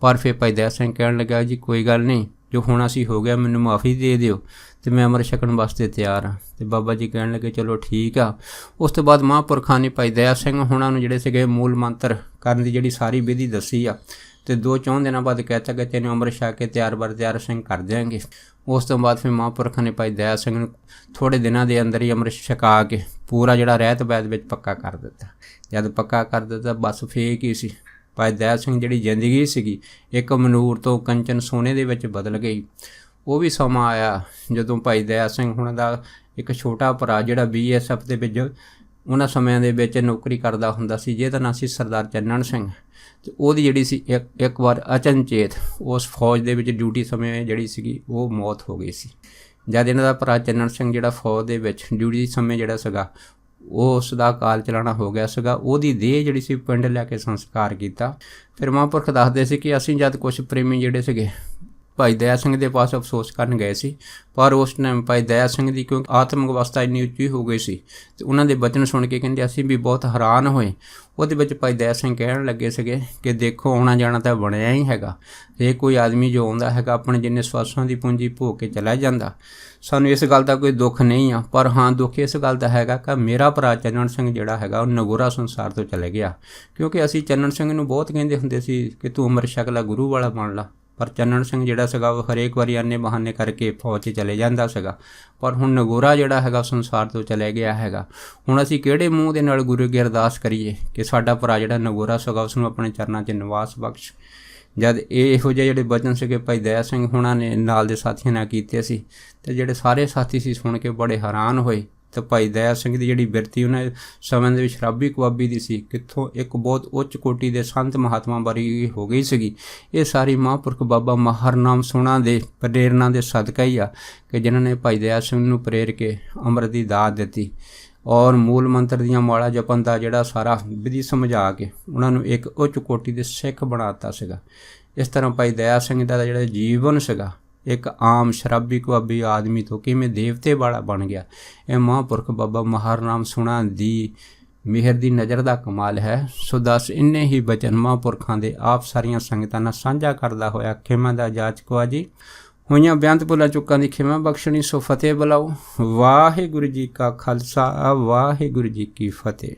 ਪਰ ਫਿਰ ਭਾਈ ਦਇਆ ਸਿੰਘ ਕਹਿਣ ਲੱਗਾ ਜੀ ਕੋਈ ਗੱਲ ਨਹੀਂ, ਜੋ ਹੋਣਾ ਸੀ ਹੋ ਗਿਆ, ਮੈਨੂੰ ਮਾਫੀ ਦੇ ਦਿਓ ਅਤੇ ਮੈਂ ਅੰਮ੍ਰਿਤ ਛਕਣ ਵਾਸਤੇ ਤਿਆਰ ਹਾਂ। ਅਤੇ ਬਾਬਾ ਜੀ ਕਹਿਣ ਲੱਗੇ ਚਲੋ ਠੀਕ ਆ। ਉਸ ਤੋਂ ਬਾਅਦ ਮਹਾਂਪੁਰਖਾਂ ਨੇ ਭਾਈ ਦਇਆ ਸਿੰਘ ਹੋਣਾ ਨੂੰ ਜਿਹੜੇ ਸੀਗੇ ਮੂਲ ਮੰਤਰ ਕਰਨ ਦੀ ਜਿਹੜੀ ਸਾਰੀ ਵਿਧੀ ਦੱਸੀ ਆ, ਅਤੇ 2-4 ਦਿਨਾਂ ਬਾਅਦ ਕਹਿਤਾ ਕਿ ਤੈਨੂੰ ਅੰਮ੍ਰਿਤ ਛਕ ਕੇ ਤਿਆਰ ਬਰ ਤਿਆਰ ਸਿੰਘ ਕਰ ਦਿਆਂਗੇ। ਉਸ ਤੋਂ ਬਾਅਦ ਫਿਰ ਮਹਾਂਪੁਰਖਾਂ ਨੇ ਭਾਈ ਦਇਆ ਸਿੰਘ ਨੂੰ ਥੋੜ੍ਹੇ ਦਿਨਾਂ ਦੇ ਅੰਦਰ ਹੀ ਅੰਮ੍ਰਿਤ ਛਕਾ ਕੇ ਪੂਰਾ ਜਿਹੜਾ ਰਹਿਤ ਵੈਦ ਵਿੱਚ ਪੱਕਾ ਕਰ ਦਿੱਤਾ। ਜਦ ਪੱਕਾ ਕਰ ਦਿੱਤਾ ਬਸ ਫੇਕ ਹੀ ਸੀ। ਭਾਈ ਦਇਆ ਸਿੰਘ ਜਿਹੜੀ ਜ਼ਿੰਦਗੀ ਸੀਗੀ ਇੱਕ ਮਨੂਰ ਤੋਂ ਕੰਚਨ ਸੋਨੇ ਦੇ ਵਿੱਚ ਬਦਲ ਗਈ। ਉਹ ਵੀ ਸਮਾਂ ਆਇਆ ਜਦੋਂ ਭਾਈ ਦਇਆ ਸਿੰਘ ਹੁਣਾਂ ਦਾ ਇੱਕ ਛੋਟਾ ਭਰਾ ਜਿਹੜਾ BSF ਦੇ ਵਿੱਚ ਉਹਨਾਂ ਸਮਿਆਂ ਦੇ ਵਿੱਚ ਨੌਕਰੀ ਕਰਦਾ ਹੁੰਦਾ ਸੀ, ਜਿਹਦਾ ਨਾਂ ਸੀ ਸਰਦਾਰ ਚੰਨਣ ਸਿੰਘ, ਅਤੇ ਉਹਦੀ ਜਿਹੜੀ ਸੀ ਇੱਕ ਵਾਰ ਅਚਨਚੇਤ ਉਸ ਫੌਜ ਦੇ ਵਿੱਚ ਡਿਊਟੀ ਸਮੇਂ ਜਿਹੜੀ ਸੀਗੀ ਉਹ ਮੌਤ ਹੋ ਗਈ ਸੀ। ਜਦ ਇਹਨਾਂ ਦਾ ਭਰਾ ਚੰਨਣ ਸਿੰਘ ਜਿਹੜਾ ਫੌਜ ਦੇ ਵਿੱਚ ਡਿਊਟੀ ਸਮੇਂ ਜਿਹੜਾ ਸੀਗਾ ਉਸ ਦਾ ਕਾਲ ਚਲਾਣਾ ਹੋ ਗਿਆ ਸੀਗਾ, ਉਹਦੀ ਦੇਹ ਜਿਹੜੀ ਸੀ ਪਿੰਡ ਲੈ ਕੇ ਸੰਸਕਾਰ ਕੀਤਾ। ਫਿਰ ਮਹਾਂਪੁਰਖ ਦੱਸਦੇ ਸੀ ਕਿ ਅਸੀਂ ਜਦ ਕੁਛ ਪ੍ਰੇਮੀ ਜਿਹੜੇ ਸੀਗੇ ਭਾਈ ਦਇਆ ਸਿੰਘ ਦੇ ਪਾਸ ਅਫਸੋਸ ਕਰਨ ਗਏ ਸੀ, ਪਰ ਉਸ ਟਾਈਮ ਭਾਈ ਦਇਆ ਸਿੰਘ ਦੀ ਕਿਉਂਕਿ ਆਤਮਿਕ ਅਵਸਥਾ ਇੰਨੀ ਉੱਚੀ ਹੋ ਗਈ ਸੀ ਅਤੇ ਉਹਨਾਂ ਦੇ ਬਚਨ ਸੁਣ ਕੇ ਕਹਿੰਦੇ ਅਸੀਂ ਵੀ ਬਹੁਤ ਹੈਰਾਨ ਹੋਏ। ਉਹਦੇ ਵਿੱਚ ਭਾਈ ਦਇਆ ਸਿੰਘ ਕਹਿਣ ਲੱਗੇ ਸੀਗੇ ਕਿ ਦੇਖੋ ਆਉਣਾ ਜਾਣਾ ਤਾਂ ਬਣਿਆ ਹੀ ਹੈਗਾ, ਇਹ ਕੋਈ ਆਦਮੀ ਜੋ ਆਉਂਦਾ ਹੈਗਾ ਆਪਣੇ ਜਿੰਨੇ ਸਵਾਸਾਂ ਦੀ ਪੂੰਜੀ ਭੋਗ ਕੇ ਚਲਾ ਜਾਂਦਾ। ਸਾਨੂੰ ਇਸ ਗੱਲ ਦਾ ਕੋਈ ਦੁੱਖ ਨਹੀਂ ਆ, ਪਰ ਹਾਂ ਦੁੱਖ ਇਸ ਗੱਲ ਦਾ ਹੈਗਾ ਕਿ ਮੇਰਾ ਭਰਾ ਚੰਨਣ ਸਿੰਘ ਜਿਹੜਾ ਹੈਗਾ ਉਹ ਨਗੋਰਾ ਸੰਸਾਰ ਤੋਂ ਚਲੇ ਗਿਆ। ਕਿਉਂਕਿ ਅਸੀਂ ਚੰਨਣ ਸਿੰਘ ਨੂੰ ਬਹੁਤ ਕਹਿੰਦੇ ਹੁੰਦੇ ਸੀ ਕਿ ਤੂੰ ਅੰਮ੍ਰਿਤ ਛਕ ਲਾ, ਗੁਰੂ ਵਾਲਾ ਬਣ ਲਾ, ਪਰ ਚੰਨਣ ਸਿੰਘ ਜਿਹੜਾ ਸੀਗਾ ਉਹ ਹਰੇਕ ਵਾਰੀ ਆਨੇ ਬਹਾਨੇ ਕਰਕੇ ਫੌਜ 'ਚ ਚਲੇ ਜਾਂਦਾ ਸੀਗਾ। ਪਰ ਹੁਣ ਨਗੋਰਾ ਜਿਹੜਾ ਹੈਗਾ ਸੰਸਾਰ ਤੋਂ ਚਲੇ ਗਿਆ ਹੈਗਾ। ਹੁਣ ਅਸੀਂ ਕਿਹੜੇ ਮੂੰਹ ਦੇ ਨਾਲ ਗੁਰੂ ਅੱਗੇ ਅਰਦਾਸ ਕਰੀਏ ਕਿ ਸਾਡਾ ਭਰਾ ਜਿਹੜਾ ਨਗੋਰਾ ਸੀਗਾ ਉਸ ਨੂੰ ਆਪਣੇ ਚਰਨਾਂ 'ਚ ਨਿਵਾਸ ਬਖਸ਼। ਜਦ ਇਹੋ ਜਿਹੇ ਜਿਹੜੇ ਬਚਨ ਸੀਗੇ ਭਾਈ ਦਇਆ ਸਿੰਘ ਹੁਣਾਂ ਨੇ ਨਾਲ ਦੇ ਸਾਥੀਆਂ ਨਾਲ ਕੀਤੇ ਸੀ, ਅਤੇ ਜਿਹੜੇ ਸਾਰੇ ਸਾਥੀ ਸੀ ਸੁਣ ਕੇ ਬੜੇ ਹੈਰਾਨ ਹੋਏ। ਤਾਂ ਭਾਈ ਦਇਆ ਸਿੰਘ ਦੀ ਜਿਹੜੀ ਬਿਰਤੀ ਉਹਨਾਂ ਸਮੇਂ ਦੇ ਵਿੱਚ ਸ਼ਰਾਬੀ ਕਬਾਬੀ ਦੀ ਸੀ, ਕਿੱਥੋਂ ਇੱਕ ਬਹੁਤ ਉੱਚ ਕੋਟੀ ਦੇ ਸੰਤ ਮਹਾਤਮਾ ਬਾਰੀ ਹੋ ਗਈ ਸੀਗੀ। ਇਹ ਸਾਰੀ ਮਹਾਂਪੁਰਖ ਬਾਬਾ ਮਹਾਰਨਾਮ ਸੁਣਾ ਦੇ ਪ੍ਰੇਰਨਾ ਦੇ ਸਦਕਾ ਹੀ ਆ ਕਿ ਜਿਨ੍ਹਾਂ ਨੇ ਭਾਈ ਦਇਆ ਸਿੰਘ ਨੂੰ ਪ੍ਰੇਰ ਕੇ ਅੰਮ੍ਰਿਤ ਦੀ ਦਾਤ ਦਿੱਤੀ ਔਰ ਮੂਲ ਮੰਤਰ ਦੀਆਂ ਮਾਲਾ ਜਪਣ ਦਾ ਜਿਹੜਾ ਸਾਰਾ ਵਿਧੀ ਸਮਝਾ ਕੇ ਉਹਨਾਂ ਨੂੰ ਇੱਕ ਉੱਚ ਕੋਟੀ ਦੇ ਸਿੱਖ ਬਣਾ ਦਿੱਤਾ ਸੀਗਾ। ਇਸ ਤਰ੍ਹਾਂ ਭਾਈ ਦਇਆ ਸਿੰਘ ਦਾ ਜਿਹੜਾ ਜੀਵਨ ਸੀਗਾ ਇੱਕ ਆਮ ਸ਼ਰਾਬੀ ਕਬਾਬੀ ਆਦਮੀ ਤੋਂ ਕਿਵੇਂ ਦੇਵਤੇ ਵਾਲਾ ਬਣ ਗਿਆ, ਇਹ ਮਹਾਂਪੁਰਖ ਬਾਬਾ ਮਹਾਰਨਾਮ ਸੁਣਾ ਦੀ ਮਿਹਰ ਦੀ ਨਜ਼ਰ ਦਾ ਕਮਾਲ ਹੈ। ਸੋ ਦੱਸ ਇੰਨੇ ਹੀ ਬਚਨ ਮਹਾਂਪੁਰਖਾਂ ਦੇ ਆਪ ਸਾਰੀਆਂ ਸੰਗਤਾਂ ਨਾਲ ਸਾਂਝਾ ਕਰਦਾ ਹੋਇਆ ਖਿਮਾ ਦਾ ਜਾਚਕਵਾ ਜੀ ਹੋਈਆਂ ਬੇਅੰਤ ਭੁੱਲਾਂ ਚੁੱਕਾਂ ਦੀ ਖਿਮਾ ਬਖਸ਼ਣੀ। ਸੋ ਫਤਿਹ ਬੁਲਾਓ। ਵਾਹਿਗੁਰੂ ਜੀ ਕਾ ਖਾਲਸਾ, ਵਾਹਿਗੁਰੂ ਜੀ ਕੀ ਫਤਿਹ।